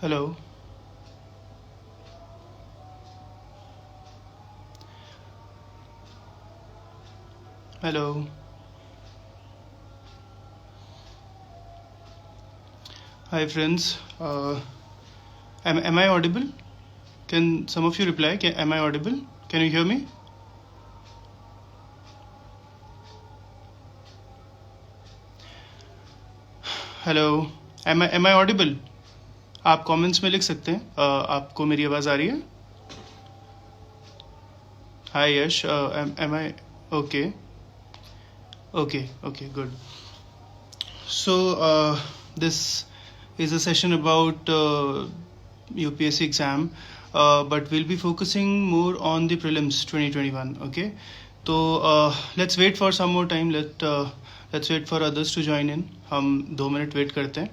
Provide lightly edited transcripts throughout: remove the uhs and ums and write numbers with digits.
Hello. Hello. Hi, friends. Am I audible? Can some of you reply? Am I audible? Can you hear me? Hello. Am I audible? आप comments में लिख सकते हैं. आपको मेरी आवाज़ आ रही है? Hi, Yash. Am I okay? Okay, good. So, this is a session about UPSC exam, but we'll be focusing more on the prelims 2021. Okay, so let's wait for some more time. Let's wait for others to join in. हम 2 minute wait करते हैं,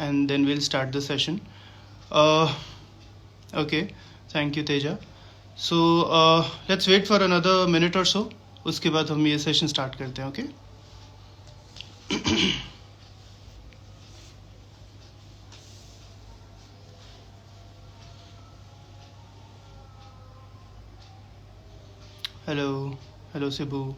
and then we'll start the session. Okay, thank you, Teja. So let's wait for another minute or so. उसके बाद हम ये session start करते हैं. Okay. Hello, Cebu.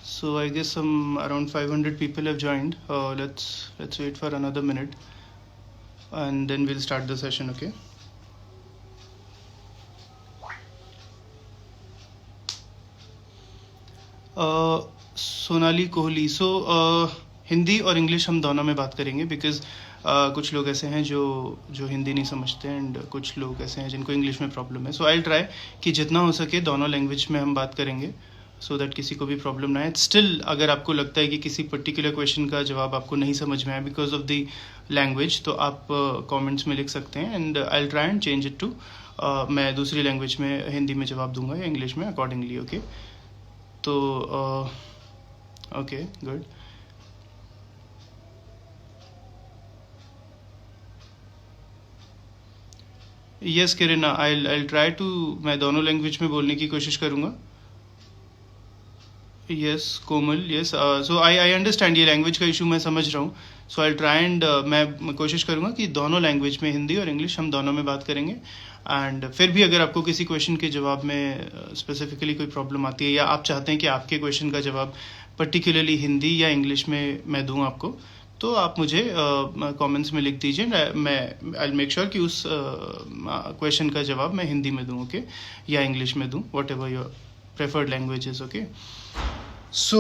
So I guess some around 500 people have joined. Let's wait for another minute, and then we'll start the session. Okay. Sonali Kohli. सो हिंदी और English हम दोनों में बात करेंगे, बिकॉज कुछ लोग ऐसे हैं जो हिंदी नहीं समझते, एंड कुछ लोग ऐसे हैं जिनको इंग्लिश में प्रॉब्लम है. सो आई ट्राई कि जितना हो सके दोनों लैंग्वेज में हम बात करेंगे, सो दैट किसी को भी प्रॉब्लम ना आए. स्टिल अगर आपको लगता है कि किसी पर्टिकुलर क्वेश्चन का जवाब आपको नहीं समझ में आया बिकॉज ऑफ द लैंग्वेज, तो आप कमेंट्स में लिख सकते हैं, and I try and change it to मैं दूसरी लैंग्वेज में हिंदी में जवाब दूंगा या इंग्लिश में अकॉर्डिंगली. ओके, तो okay, good. Yes Kiran, I try to, मैं दोनों लैंग्वेज में बोलने की कोशिश करूँगा. Yes Komal, yes. So I understand, ये लैंग्वेज का इशू मैं समझ रहा हूँ. सो आई ट्राई एंड मैं कोशिश करूँगा कि दोनों लैंग्वेज में, हिंदी और इंग्लिश, हम दोनों में बात करेंगे. एंड फिर भी अगर आपको किसी क्वेश्चन के जवाब में स्पेसिफिकली कोई प्रॉब्लम आती है, या आप चाहते हैं कि आपके क्वेश्चन का जवाब पर्टिकुलरली हिंदी या इंग्लिश में मैं दूँ आपको, तो आप मुझे कमेंट्स में लिख दीजिए. मैं आई मेक श्योर कि उस क्वेश्चन का जवाब मैं हिंदी में दूँ, ओके, या इंग्लिश में दूँ, what ever your preferred languages. Okay, so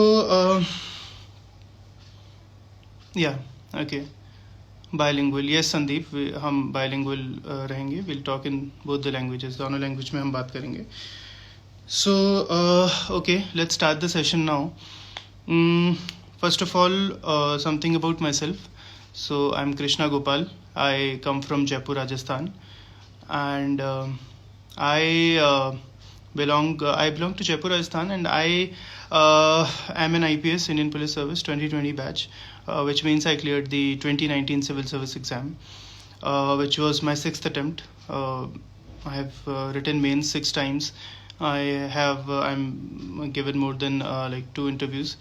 yeah, okay, bilingual. Yes Sandeep, हम bilingual रहेंगे. We'll talk in both the languages. दोनों language में हम बात करेंगे. So okay, let's start the session now. First of all, something about myself. So I'm Krishna Gopal. I come from Jaipur, Rajasthan, and I belong to Jaipur, Rajasthan, and I am an IPS, Indian Police Service 2020 batch, which means I cleared the 2019 Civil Service exam, which was my 6th attempt. I have written mains 6 times. I'm given more than like 2 interviews.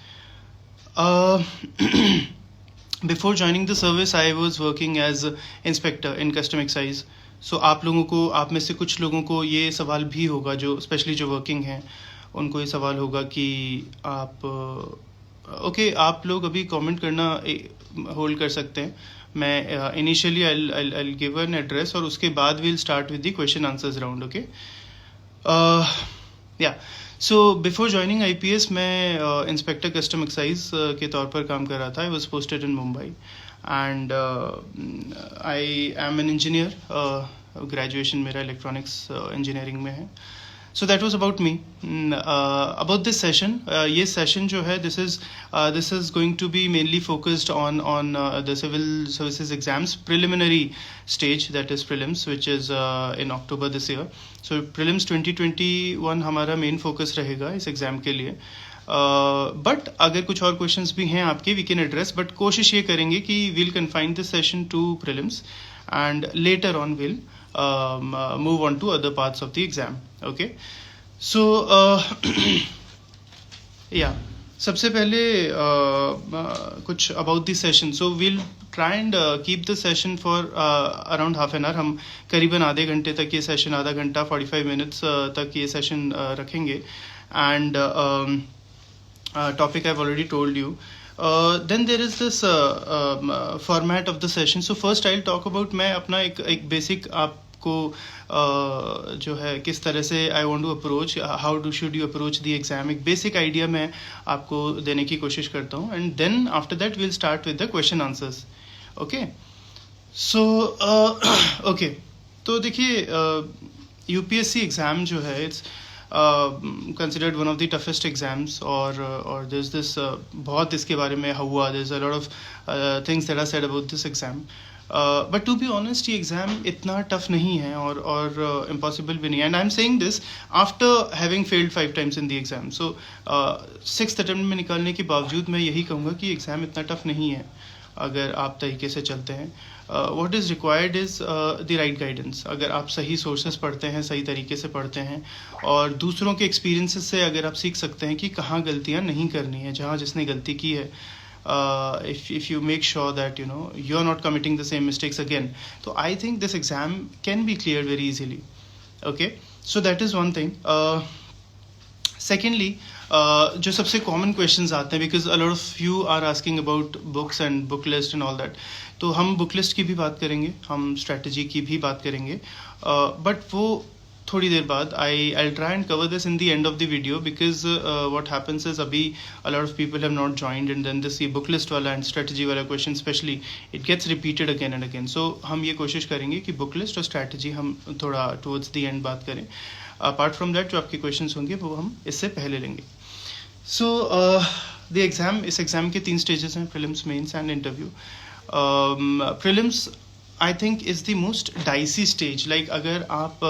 Before joining the service, I was working as inspector in custom excise. So आप में से कुछ लोगों को ये सवाल भी होगा, जो स्पेशली जो वर्किंग हैं, उनको ये सवाल होगा कि आप ओके, आप लोग अभी कमेंट करना होल्ड कर सकते हैं. मैं initially I give an address, और उसके बाद will start with the question answers round. Okay, या. सो बिफोर जॉइनिंग IPS मैं इंस्पेक्टर कस्टम एक्साइज के तौर पर काम कर रहा था. I was posted in Mumbai, and I am an engineer. Graduation मेरा इलेक्ट्रॉनिक्स इंजीनियरिंग में है. So that was about me. About this session, ये session जो है, this is going to be mainly focused on the civil services exams preliminary stage, that is prelims, which is in October this year. So prelims 2021 हमारा main focus रहेगा इस exam के लिए. But अगर कुछ और questions भी हैं आपके, we can address, but कोशिश ये करेंगे कि we'll confine this session to prelims, and later on we'll move on to other parts of the exam. Okay, so yeah, सबसे पहले कुछ about the session. So we'll try and keep the session for around half an hour. हम करीबन आधे घंटे तक ये session, आधा घंटा 45 मिनट्स तक ये सेशन रखेंगे. And topic I have already told you. Then there is this format of the session. So first I'll talk about, मैं अपना एक basic आपको जो है किस तरह से I want to approach, how should you approach the exam, एक basic idea मैं आपको देने की कोशिश करता हूँ. And then after that we'll start with the question answers. Okay. So okay. तो देखिए UPSC exam जो है it's considered one of the toughest exams, or there's this बहुत इसके बारे में हुआ, there's a lot of things that are said about this exam, but to be honest ये exam इतना tough नहीं है और impossible भी नहीं है. And I'm saying this after having failed 5 times in the exam. So 6th attempt में निकालने के बावजूद मैं यही कहूँगा कि exam इतना tough नहीं है अगर आप तरीके से चलते हैं. What is required is the right guidance. अगर आप सही sources पढ़ते हैं, सही तरीके से पढ़ते हैं और दूसरों के experiences से अगर आप सीख सकते हैं कि कहाँ गलतियाँ नहीं करनी है, जहाँ जिसने गलती की है, if you make sure that you are not committing the same mistakes again, so I think this exam can be cleared very easily. Okay, so that is one thing. Secondly, जो सबसे common questions आते हैं, because a lot of you are asking about books and book list and all that, तो हम book list की भी बात करेंगे, हम strategy की भी बात करेंगे, but वो थोड़ी देर बाद. I'll try and cover this in the end of the video, because what happens is अभी a lot of people have not joined, and then this book list वाला and strategy वाला question especially it gets repeated again and again. So हम ये कोशिश करेंगे कि book list और strategy हम थोड़ा towards the end बात करें. Apart from that जो आपके questions होंगे वो हम इससे पहले लेंगे. So the exam, इस exam के 3 stages हैं, prelims, mains and interview. Prelims I think is the most dicey stage. Like अगर आप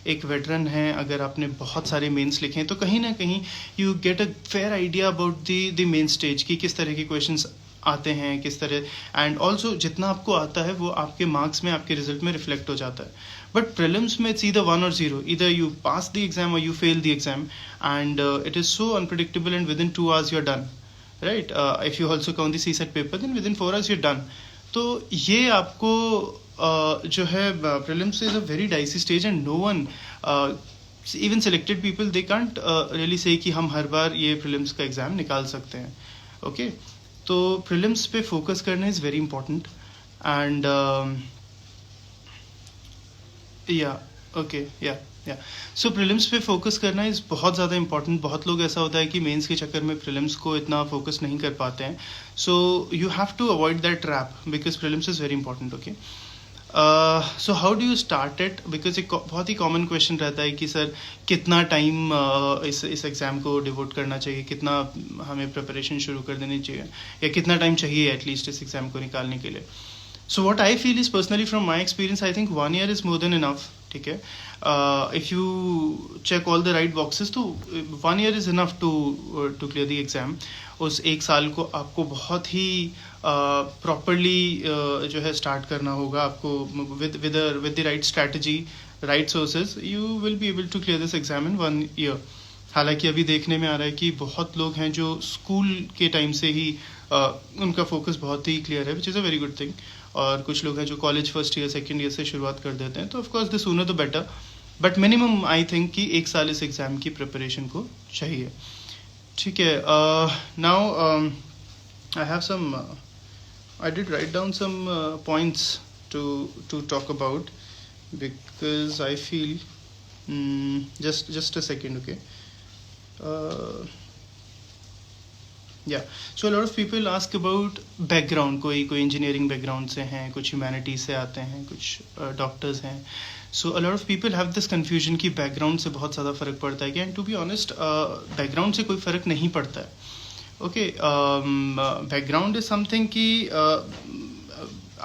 एक veteran हैं, अगर आपने बहुत सारे mains लिखे हैं, तो कहीं ना कहीं you get a fair idea about the main stage कि किस तरह के questions आते हैं, किस तरह, and also जितना आपको आता है वो आपके marks में, आपके result में reflect हो जाता है. But prelims में it's either 1 or 0. Either you pass the exam or you fail the exam, and it is so unpredictable, and within 2 hours you're done, right? If you also count the CSET paper, then within 4 hours you're done. तो ये आपको जो है prelims is a very dicey stage, and no one, even selected people, they can't really say कि हम हर बार ये prelims का exam निकाल सकते हैं. Okay, तो prelims पे focus करना is very important. And so prelims पे focus करना is बहुत ज़्यादा important. बहुत लोग ऐसा होता है कि mains के चक्कर में prelims को इतना focus नहीं कर पाते हैं. So you have to avoid that trap, because prelims is very important. Okay, so how do you start it? Because एक बहुत ही common question रहता है कि सर कितना time इस exam को devote करना चाहिए, कितना हमें preparation शुरू कर देनी चाहिए, या कितना time चाहिए at least इस exam को निकालने के लिए. So what I feel is, personally from my experience, I think 1 year is more than enough. ठीक है, if you check all the right boxes, तो 1 year is enough to clear the exam. उस एक साल को आपको बहुत ही properly जो है start करना होगा आपको, with the right strategy, right sources, you will be able to clear this exam in 1 year. हालांकि अभी देखने में आ रहा है कि बहुत लोग हैं जो स्कूल के टाइम से ही उनका फोकस बहुत ही क्लियर है, which is a very good thing. और कुछ लोग हैं जो college first year second year से शुरुआत कर देते हैं, तो of course the sooner the better, but minimum I think कि 1 साल इस एग्ज़ाम की प्रिपरेशन को चाहिए. ठीक है, now I have some, I did write down some points to talk about, because I feel, just a second. Okay, so a lot of people ask about background. कोई engineering background से हैं, कुछ humanities से आते हैं, कुछ doctors हैं. So a lot of people have this confusion कि background से बहुत ज़्यादा फ़र्क पड़ता है. And to be honest, background से कोई फ़र्क नहीं पड़ता है. Okay, background is something कि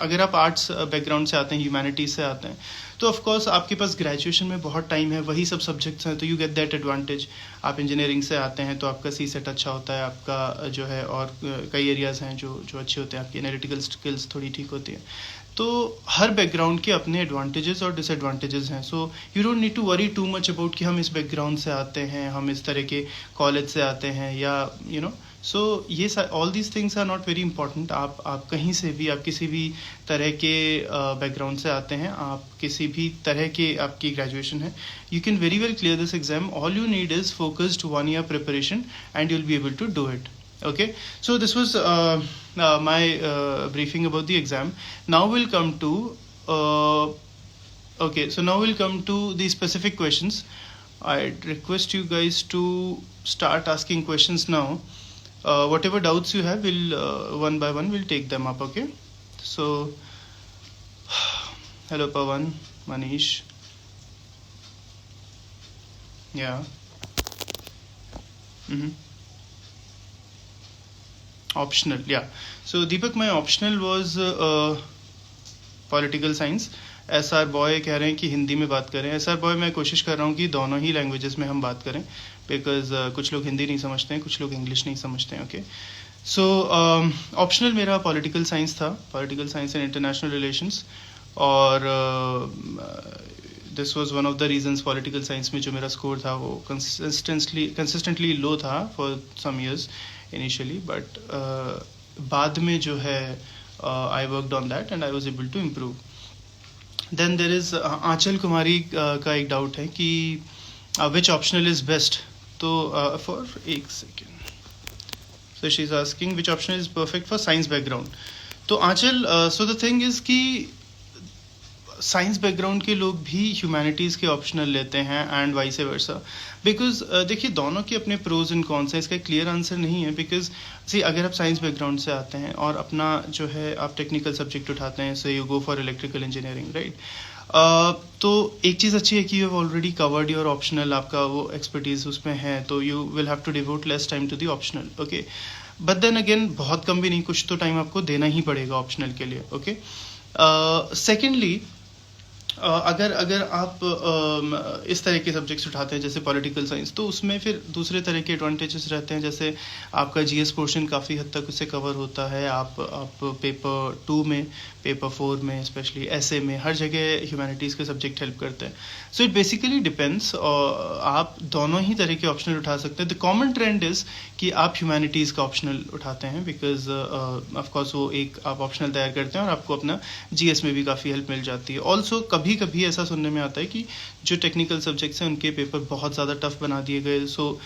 अगर आप आर्ट्स बैकग्राउंड से आते हैं, ह्यूमैनिटीज से आते हैं, तो ऑफ कोर्स आपके पास ग्रेजुएशन में बहुत टाइम है, वही सब सब्जेक्ट्स हैं, तो यू गेट दैट एडवांटेज. आप इंजीनियरिंग से आते हैं तो आपका सी सेट अच्छा होता है, आपका जो है, और कई एरियाज़ हैं जो अच्छे होते हैं, आपकी एनालिटिकल स्किल्स थोड़ी ठीक होती हैं. तो हर बैकग्राउंड के अपने एडवांटेजेस और डिसएडवांटेजेस हैं. So you don't need to worry too much about कि हम इस बैकग्राउंड से आते हैं, हम इस तरह के कॉलेज से आते हैं, या सो ये all these things are not very important. आप कहीं से भी, आप किसी भी तरह के बैकग्राउंड से आते हैं, आप किसी भी तरह के आपकी ग्रेजुएशन है, you can very well clear this exam. All you need is focused 1 year preparation and you will be able to do it. Okay, so this was my briefing about the exam. Now we'll come to okay, so now we'll come to the specific questions. I'd request you guys to start asking questions now. Whatever doubts you have, we'll one by one we'll take them up. Okay, so hello Pawan, Manish. Yeah. Optional, yeah. So Deepak, my optional was political science. SR boy कह रहे हैं कि हिंदी में बात करें. SR boy मैं कोशिश कर रहा हूँ कि दोनों ही लैंग्वेजेस में हम बात करें, बिकॉज कुछ लोग हिंदी नहीं समझते हैं, कुछ लोग इंग्लिश नहीं समझते हैं. ओके, सो ऑप्शनल मेरा पॉलिटिकल साइंस था, political science and international relations. और this was one of the reasons political science में जो मेरा स्कोर था वो कंसिस्टेंटली लो था for some years initially, but बाद में जो है I worked on that and I was able to improve. Then there is Aanchal Kumari का एक डाउट है कि विच ऑप्शनल इज बेस्ट. तो फॉर एक second, so she is asking which optional is perfect for science background. तो आंचल, so the thing is कि science background के लोग भी ह्यूमैनिटीज़ के ऑप्शनल लेते हैं एंड वाइस वर्सा, बिकॉज देखिए दोनों के अपने प्रोज एंड कॉन्स हैं. इसका क्लियर आंसर नहीं है, बिकॉज सी अगर आप साइंस बैकग्राउंड से आते हैं और अपना जो है आप टेक्निकल सब्जेक्ट उठाते हैं, so you go for electrical engineering, right. तो एक चीज़ अच्छी है कि you have already covered your optional, आपका वो एक्सपर्टीज उसमें है, तो you will have to devote less time to the optional. Okay, but then again बहुत कम भी नहीं, कुछ तो टाइम आपको देना ही पड़ेगा ऑप्शनल के लिए. ओके, सेकेंडली अगर आप इस तरह के सब्जेक्ट्स उठाते हैं जैसे पॉलिटिकल साइंस, तो उसमें फिर दूसरे तरह के एडवांटेजेस रहते हैं. जैसे आपका जीएस पोर्शन काफ़ी हद तक उससे कवर होता है. आप पेपर 2 में, पेपर 4 में, स्पेशली ऐसे में हर जगह ह्यूमैनिटीज़ के सब्जेक्ट हेल्प करते हैं. So it basically depends. आप दोनों ही तरह के ऑप्शनल उठा सकते हैं. द कॉमन ट्रेंड इज़ कि आप ह्यूमैनिटीज़ का ऑप्शनल उठाते हैं, बिकॉज ऑफकोर्स वो एक आप ऑप्शनल तैयार करते हैं और आपको अपना जीएस में भी काफ़ी हेल्प मिल जाती है. ऑल्सो कभी कभी ऐसा सुनने में आता है कि जो टेक्निकल सब्जेक्ट्स हैं उनके पेपर बहुत ज़्यादा टफ बना दिए गए. सो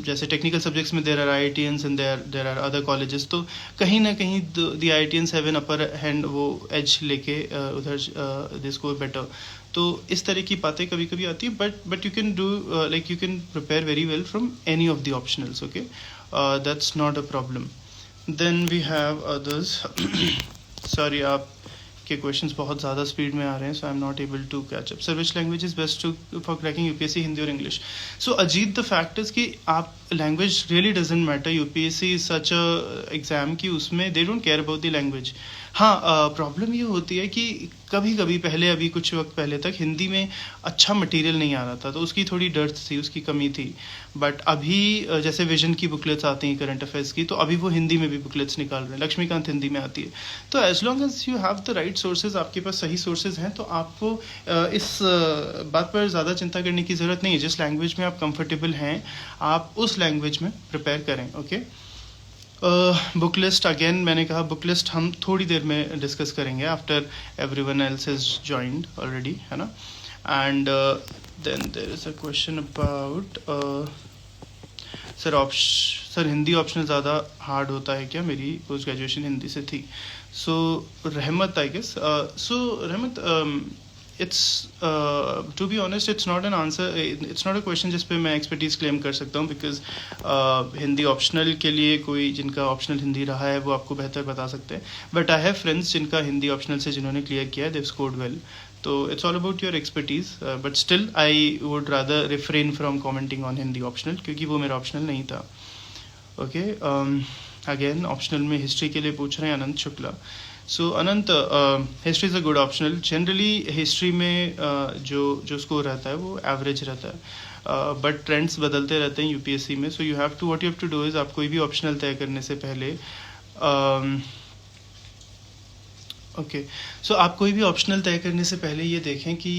जैसे टेक्निकल सब्जेक्ट्स में there are IITians and there are other colleges, तो कहीं ना कहीं the IITians have an upper hand, वो एज लेके उधर दे स्कोर बेटर. तो इस तरह की बातें कभी कभी आती है, but you can do like you can prepare very well from any of the optionals. Okay, that's not a problem. Then we have others. Sorry, आप के क्वेश्चंस बहुत ज़्यादा स्पीड में आ रहे हैं, so I am not able to catch up. Sir which language is best to for cracking UPSC, Hindi और English? So Ajit, the fact is कि आप language really doesn't matter. UPSC is such a exam कि उसमें they don't care about the language. हाँ, problem ये होती है कि कभी कभी पहले, अभी कुछ वक्त पहले तक हिंदी में अच्छा मटेरियल नहीं आ रहा था, तो उसकी थोड़ी डर्थ थी, उसकी कमी थी. बट अभी जैसे विजन की बुकलेट्स आती हैं करंट अफेयर्स की, तो अभी वो हिंदी में भी बुकलेट्स निकाल रहे हैं. लक्ष्मीकांत हिंदी में आती है. तो as long as you have the right sources, आपके पास सही सोर्सेज हैं, तो आपको इस बात पर ज़्यादा चिंता करने की ज़रूरत नहीं है. जिस लैंग्वेज में आप कंफर्टेबल हैं, आप उस लैंग्वेज में प्रिपेयर करें. ओके, बुक लिस्ट, अगेन मैंने कहा बुक लिस्ट हम थोड़ी देर में डिस्कस करेंगे after everyone else is joined already, है ना. And then there is a question about sir Hindi optional ज़्यादा हार्ड होता है क्या? मेरी पोस्ट ग्रेजुएशन हिंदी से थी. सो रहमत, आई guess, so Rahmat, it's to be honest it's not an answer, it's not a question जिस पे मैं एक्सपर्टीज़ क्लेम कर सकता हूँ, बिकॉज हिंदी ऑप्शनल के लिए कोई जिनका ऑप्शनल हिंदी रहा है वो आपको बेहतर बता सकते हैं. बट आई हैव फ्रेंड्स जिनका हिंदी ऑप्शनल से जिन्होंने क्लियर किया है, दे हैव स्कोर्ड वेल. तो it's all about your expertise, but still I would rather refrain from commenting on Hindi optional, क्योंकि वो मेरा ऑप्शनल नहीं था. ओके, अगेन ऑप्शनल में हिस्ट्री के लिए पूछ रहे हैं Anant Shukla. So Anant, history is a good optional. Generally history में जो स्कोर रहता है वो एवरेज रहता है, बट ट्रेंड्स बदलते रहते हैं यूपीएससी में. So you have to, what you have to do is, आप कोई भी ऑप्शनल तय करने से पहले ओके, सो आप कोई भी ऑप्शनल तय करने से पहले ये देखें कि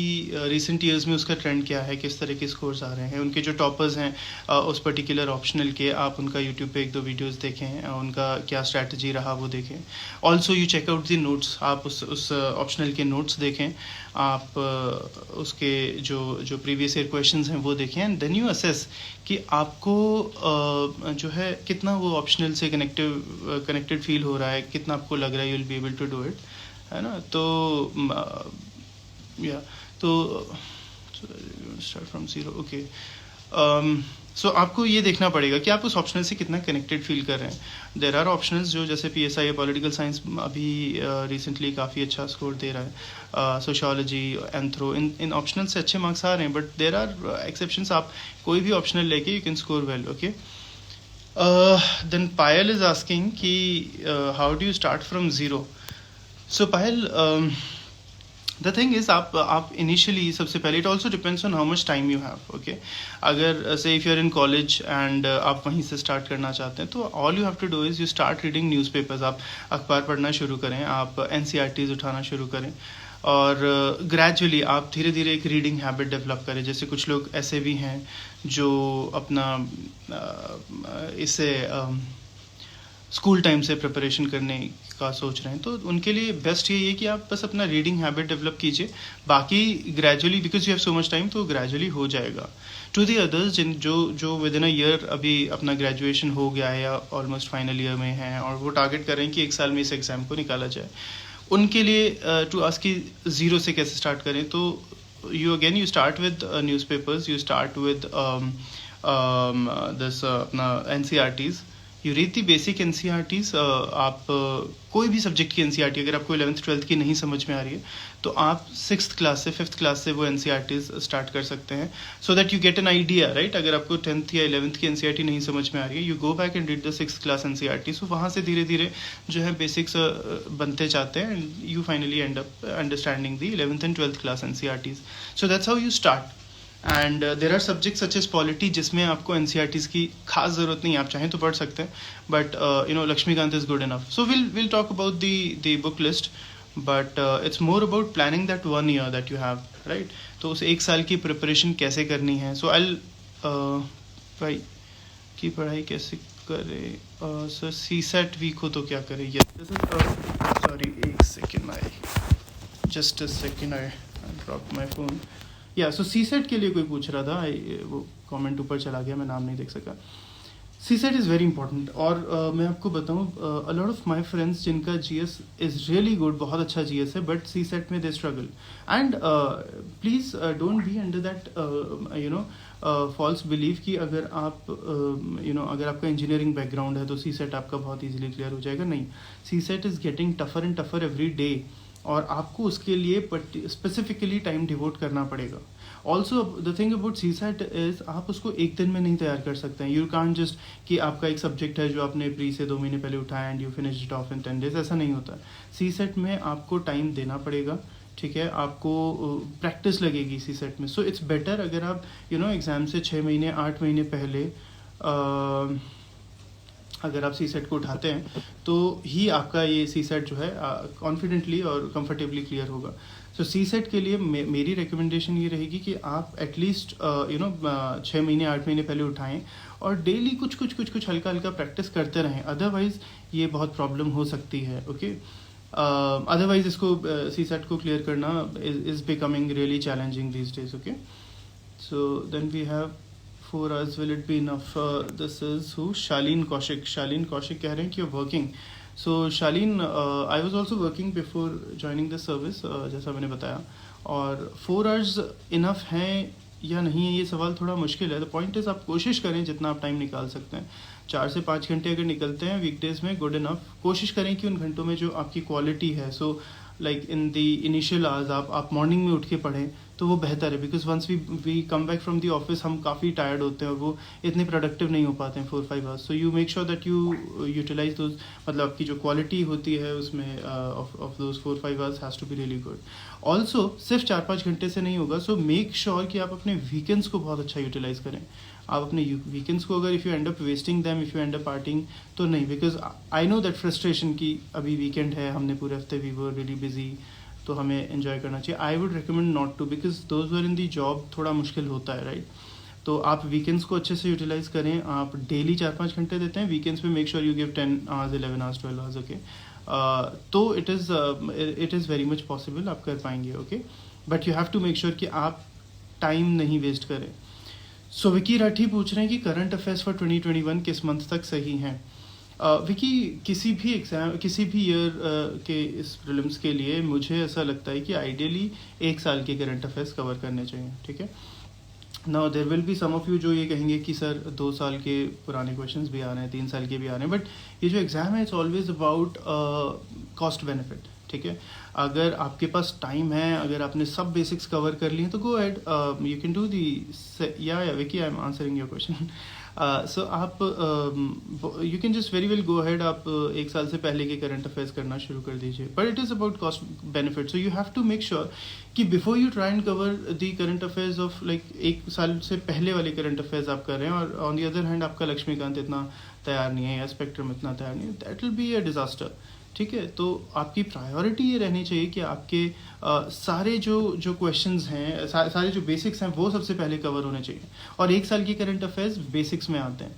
रिसेंट ईयर्स में उसका ट्रेंड क्या है, किस तरह के स्कोर्स आ रहे हैं, उनके जो टॉपर्स हैं उस पर्टिकुलर ऑप्शनल के, आप उनका यूट्यूब पे 1-2 वीडियोस देखें, उनका क्या स्ट्रैटेजी रहा वो देखें. Also you check out the notes, आप उस ऑप्शनल के नोट्स देखें, आप उसके जो प्रीवियस ईयर क्वेश्चंस हैं वो देखें, एंड देन यू असेस कि आपको जो है कितना वो ऑप्शनल से कनेक्टेड फील हो रहा है, कितना आपको लग रहा है you will be able to do it, है ना. तो या तो start from zero. Okay, so आपको ये देखना पड़ेगा कि आप उस ऑप्शनल से कितना कनेक्टेड फील कर रहे हैं. देर आर ऑप्शनल्स जो जैसे PSI या पॉलिटिकल साइंस अभी रिसेंटली काफ़ी अच्छा स्कोर दे रहा है, सोशियोलॉजी, एंथ्रो, इन ऑप्शनल से अच्छे मार्क्स आ रहे हैं, बट देर आर एक्सेप्शंस. आप कोई भी ऑप्शनल लेके you can score well. Okay, then Payal is asking कि how do you start from zero. So Payal, the thing is आप इनिशियली सबसे पहले, it also depends on how much time you have. Okay, अगर से if you are in college and आप वहीं से start करना चाहते हैं, तो all you have to do is you start reading newspapers. आप अखबार पढ़ना शुरू करें, आप NCERTs उठाना शुरू करें, और ग्रेजुअली आप धीरे धीरे एक रीडिंग हैबिट डेवलप करें. जैसे कुछ लोग ऐसे भी हैं जो अपना इसे स्कूल टाइम से प्रिपरेशन करने का सोच रहे हैं, तो उनके लिए बेस्ट यही है कि आप बस अपना रीडिंग हैबिट डेवलप कीजिए. बाकी gradually, because you have so much time, तो ग्रेजुअली हो जाएगा. टू दी अदर्स जो विद इन अ ईयर अभी अपना ग्रेजुएशन हो गया है या ऑलमोस्ट फाइनल ईयर में हैं और वो टारगेट कर रहे हैं कि 1 साल में इस एग्ज़ाम को निकाला जाए, उनके लिए टू आस्क कि ज़ीरो से कैसे स्टार्ट करें. तो you start with newspapers, you start with this अपना NCERTs. You read the basic NCERTs. आप कोई भी सब्जेक्ट की NCERT, अगर आपको 11th 12th की नहीं समझ में आ रही है, तो आप 6th क्लास से 5th क्लास से वो NCERTs स्टार्ट कर सकते हैं, सो that you get an idea, right. अगर आपको 10th या 11th की NCERT नहीं समझ में आ रही है, you go back and read the 6th class NCERT. सो वहाँ से धीरे धीरे जो है बेसिक्स बनते जाते हैं, and you finally end up understanding the 11th and 12th class NCERTs. So that's how you start. And there are subject such as polity जिसमें आपको NCERTs की खास ज़रूरत नहीं है, आप चाहें तो पढ़ सकते हैं, but Laxmikanth is good enough. So we'll talk about the book list, but it's more about planning that 1 year that you have, right. तो उस 1 साल की प्रिपरेशन कैसे करनी है. सो भाई की पढ़ाई कैसे करें. सर CSAT वीक हो तो क्या करें. Sorry, 1 second, just a second, I drop my phone. या सो CSAT के लिए कोई पूछ रहा था, वो कमेंट ऊपर चला गया, मैं नाम नहीं देख सका. CSAT is very important. और मैं आपको बताऊँ, a lot of my friends जिनका GS इज़ रियली गुड, बहुत अच्छा GS है, बट CSAT में they struggle. And please don't be under that false believe कि अगर आप अगर आपका इंजीनियरिंग बैकग्राउंड है तो CSAT आपका बहुत ईजिली क्लियर हो जाएगा. नहीं, CSAT is getting tougher and tougher every day, और आपको उसके लिए स्पेसिफिकली टाइम डिवोट करना पड़ेगा. Also the thing about CSAT is आप उसको एक दिन में नहीं तैयार कर सकते हैं. यू कांट जस्ट कि आपका एक सब्जेक्ट है जो आपने प्री से 2 महीने पहले उठाया and you finish it of in 10 days. ऐसा नहीं होता. CSAT में आपको टाइम देना पड़ेगा, ठीक है, आपको प्रैक्टिस लगेगी CSAT में. सो इट्स बेटर अगर आप एग्ज़ाम से 6 महीने 8 महीने पहले अगर आप CSAT को उठाते हैं तो ही आपका ये CSAT जो है कॉन्फिडेंटली और कंफर्टेबली क्लियर होगा. सो CSAT के लिए मेरी रिकमेंडेशन ये रहेगी कि आप एटलीस्ट 6 महीने 8 महीने पहले उठाएं और डेली कुछ हल्का हल्का प्रैक्टिस करते रहें. अदरवाइज़ ये बहुत प्रॉब्लम हो सकती है. ओके, अदरवाइज़ इसको CSAT को क्लियर करना is becoming really challenging these days. Okay, so then we have 4 hours, will it be enough? This is who? Shaleen Kaushik कह रहे हैं कि you're working. So Shaleen, I was also working before joining the service, जैसा मैंने बताया, और 4 hours enough हैं या नहीं है ये सवाल थोड़ा मुश्किल है. द पॉइंट इज़ आप कोशिश करें जितना आप टाइम निकाल सकते हैं. 4 से 5 घंटे अगर निकलते हैं वीकडेज में, गुड इनफ. कोशिश करें कि उन घंटों में जो आपकी क्वालिटी है, so like in the initial hours आप मॉर्निंग में उठ के पढ़ें तो वो बेहतर है. Because once we come back from the office हम काफ़ी टायर्ड होते हैं और वो इतने प्रोडक्टिव नहीं हो पाते हैं 4-5 hours. So you make sure that you utilize those, मतलब आपकी जो क्वालिटी होती है उसमें of those 4-5 hours has to be really good. Also सिर्फ 4-5 घंटे से नहीं होगा. सो मेक श्योर कि आप अपने वीकेंड्स को बहुत अच्छा यूटिलाइज करें. आप अपने वीकेंड्स को अगर if you end up wasting them, if you end up partying, तो नहीं, because I know that frustration की अभी वीकेंड है, हमने पूरे हफ्ते वी वर रियली बिजी, तो हमें एंजॉय करना चाहिए. I would recommend not to, because those were in the job थोड़ा मुश्किल होता है, राइट. तो आप वीकेंड्स को अच्छे से यूटिलाइज करें. आप डेली 4-5 घंटे देते हैं, वीकेंड्स पे make sure you give 10 hours, 11 hours, 12 hours, okay. तो it is very much possible, आप कर पाएंगे, okay. But you have to make sure कि आप टाइम नहीं वेस्ट करें. सो विकी राठी पूछ रहे हैं कि करंट अफेयर्स फॉर 2021 किस मंथ तक सही हैं. विकी, किसी भी एग्ज़ाम, किसी भी ईयर के इस प्रीलिम्स के लिए मुझे ऐसा लगता है कि आइडियली 1 साल के करंट अफेयर्स कवर करने चाहिए, ठीक है. Now there will be some of you जो ये कहेंगे कि सर 2 साल के पुराने क्वेश्चंस भी आ रहे हैं, 3 साल के भी आ रहे हैं, बट ये जो एग्ज़ाम है it's always about cost benefit, ठीक है. अगर आपके पास टाइम है, अगर आपने सब बेसिक्स कवर कर लिए तो go ahead, you can do the. Yeah Vicky, I am answering your question. So आप you can just very well go ahead, आप 1 साल से पहले के करंट अफेयर्स करना शुरू कर दीजिए. But it is about cost benefit, so you have to make sure कि before you try and cover the current affairs of like 1 साल से पहले वाले करंट अफेयर्स आप कर रहे हैं, और ऑन दी अदर हैंड आपका लक्ष्मीकांत इतना तैयार नहीं है या स्पेक्ट्रम इतना तैयार नहीं है, that will be a disaster, ठीक है. तो आपकी प्रायोरिटी ये रहनी चाहिए कि आपके सारे जो क्वेश्चंस हैं, सारे जो बेसिक्स हैं वो सबसे पहले कवर होने चाहिए. और 1 साल की करंट अफेयर्स बेसिक्स में आते हैं.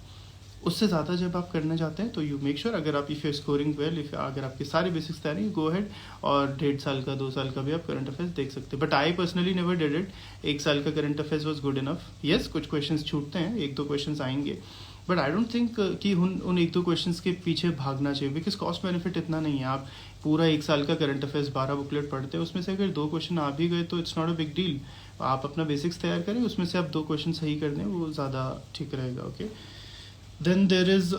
उससे ज़्यादा जब आप करना चाहते हैं तो यू मेक श्योर, अगर आप इफ़ यू स्कोरिंग वेल, अगर आपके सारे बेसिक्स तैयार हैं, गो अहेड और 1.5 साल का, 2 साल का भी आप करंट अफेयर्स देख सकते हैं. But I personally never did it. 1 साल का current affairs was good enough. Yes, कुछ क्वेश्चंस छूटते हैं, 1-2 क्वेश्चंस आएंगे, बट आई डोंट थिंक कि उन 1-2 क्वेश्चंस के पीछे भागना चाहिए, बिकॉज कॉस्ट बेनिफिट इतना नहीं है. आप पूरा 1 साल का करंट अफेयर्स 12 बुकलेट पढ़ते हैं, उसमें से अगर 2 क्वेश्चन आ भी गए तो it's not a big deal. आप अपना बेसिक्स तैयार करें, उसमें से आप 2 क्वेश्चन सही कर दें, वो ज़्यादा ठीक रहेगा, okay. Then there is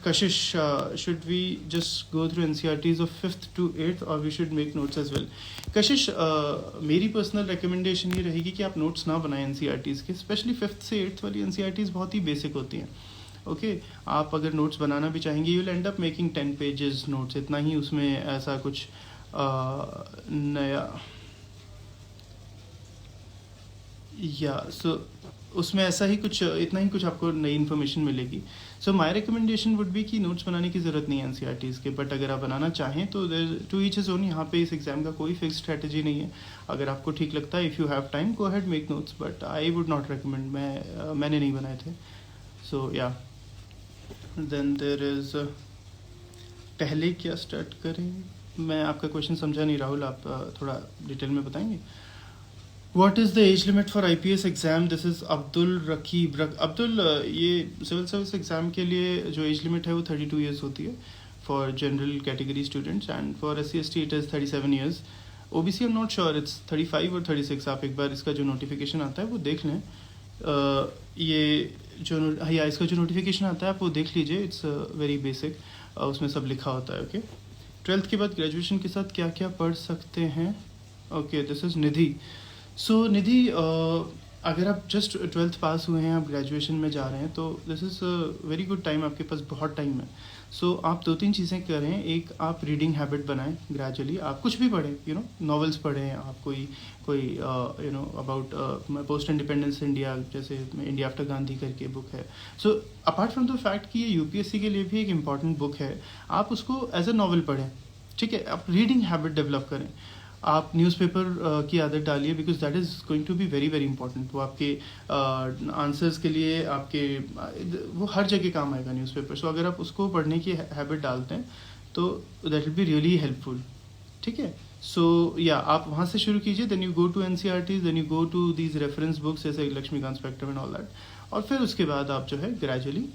Kashish, should we just go through NCERTs of 5th to 8th or we should make notes as well? Kashish, मेरी पर्सनल रिकमेंडेशन ये रहेगी कि आप नोट्स ना बनाएं NCERTs के, स्पेशली 5th से 8th वाली NCERTs बहुत ही बेसिक होती हैं, ओके. आप अगर नोट्स बनाना भी चाहेंगे, you will and up making 10 pages notes, इतना ही. उसमें ऐसा कुछ नया या सो उसमें ऐसा ही कुछ, इतना ही कुछ आपको नई इन्फॉर्मेशन मिलेगी. So my recommendation would be कि नोट्स बनाने की ज़रूरत नहीं है NCERTs के, बट अगर आप बनाना चाहें तो टू ईच इज ओन. यहाँ पे इस एग्ज़ाम का कोई फिक्स स्ट्रेटजी नहीं है. अगर आपको ठीक लगता है, if you have time, go ahead make notes, but I would not recommend. मैंने नहीं बनाए थे. सो या देन देयर इज़, पहले क्या स्टार्ट करें. मैं आपका क्वेश्चन समझा नहीं राहुल, आप थोड़ा डिटेल में बताएंगे. What is the age limit for IPS exam? This is Abdul Rakib. Abdul, ये सिविल सर्विस एग्ज़ाम के लिए जो एज लिमिट है वो 32 ईयर्स होती है for general category students, and for SC/ST it is 37 years. OBC I am not sure, it's 35 और 36. आप एक बार इसका जो नोटिफिकेशन आता है वो देख लें. ये जो इसका जो नोटिफिकेशन आता है आप वो देख लीजिए. इट्स वेरी बेसिक, उसमें सब लिखा होता है, ओके. 12th के बाद ग्रेजुएशन के साथ क्या क्या पढ़ सकते हैं? ओके, दिस इज़ निधि. सो निधि, अगर आप जस्ट 12th पास हुए हैं, आप ग्रेजुएशन में जा रहे हैं, तो this is very good time, आपके पास बहुत टाइम है. सो आप 2-3 चीज़ें करें. एक, आप रीडिंग हैबिट बनाएं ग्रेजुअली. आप कुछ भी पढ़ें, यू नो, नॉवेल्स पढ़ें, आप कोई you know about post independence India, जैसे इंडिया आफ्टर गांधी करके बुक है. So apart from the fact कि ये UPSC के लिए भी एक इम्पॉर्टेंट बुक है, आप उसको एज अ नॉवल पढ़ें, ठीक है. आप रीडिंग हैबिट डेवलप करें. आप न्यूज़पेपर की आदत डालिए, because that is going to be very very important. वो आपके आंसर्स के लिए, आपके वो हर जगह काम आएगा न्यूज़पेपर. सो अगर आप उसको पढ़ने की हैबिट डालते हैं तो that will be really helpful, ठीक है. सो या आप वहाँ से शुरू कीजिए. Then you go to NCERTs, then you go to these reference books जैसे Laxmikanth, Spectrum and all that, और फिर उसके बाद आप जो है ग्रेजुअली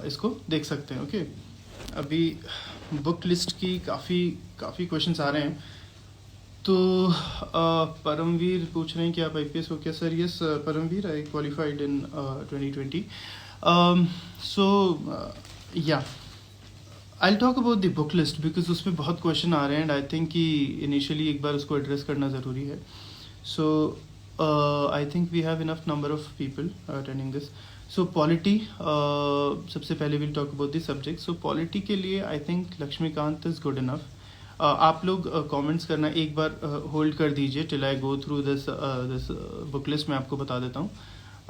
इसको देख सकते हैं, ओके. अभी बुक लिस्ट की काफ़ी क्वेश्चंस आ रहे हैं. तो परमवीर पूछ रहे हैं कि आप IPS हो क्या? Sir yes Paramvir, I qualified in 2020. So yeah I talk about the book list, because उसमें बहुत क्वेश्चन आ रहे हैं, एंड आई थिंक कि इनिशियली एक बार उसको एड्रेस करना ज़रूरी है. So I think we have enough number of people attending this. So polity, सबसे पहले will talk about the subject. So polity के लिए I think Laxmikanth is good enough. आप लोग कमेंट्स करना एक बार होल्ड कर दीजिए till I go through this book list. मैं आपको बता देता हूँ.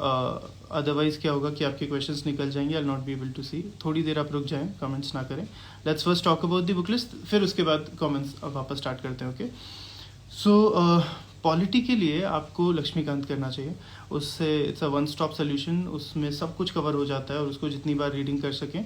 अदरवाइज़ क्या होगा कि आपके क्वेश्चंस निकल जाएंगे, आई नॉट बी एबल टू सी। थोड़ी देर आप रुक जाएं, कमेंट्स ना करें। Let's first talk about the book list, फिर उसके बाद कमेंट्स वापस स्टार्ट करते हैं। ओके, सो पॉलिटी के लिए आपको लक्ष्मीकांत करना चाहिए। उससे it's a one stop solution, उसमें सब कुछ कवर हो जाता है और उसको जितनी बार रीडिंग कर सकें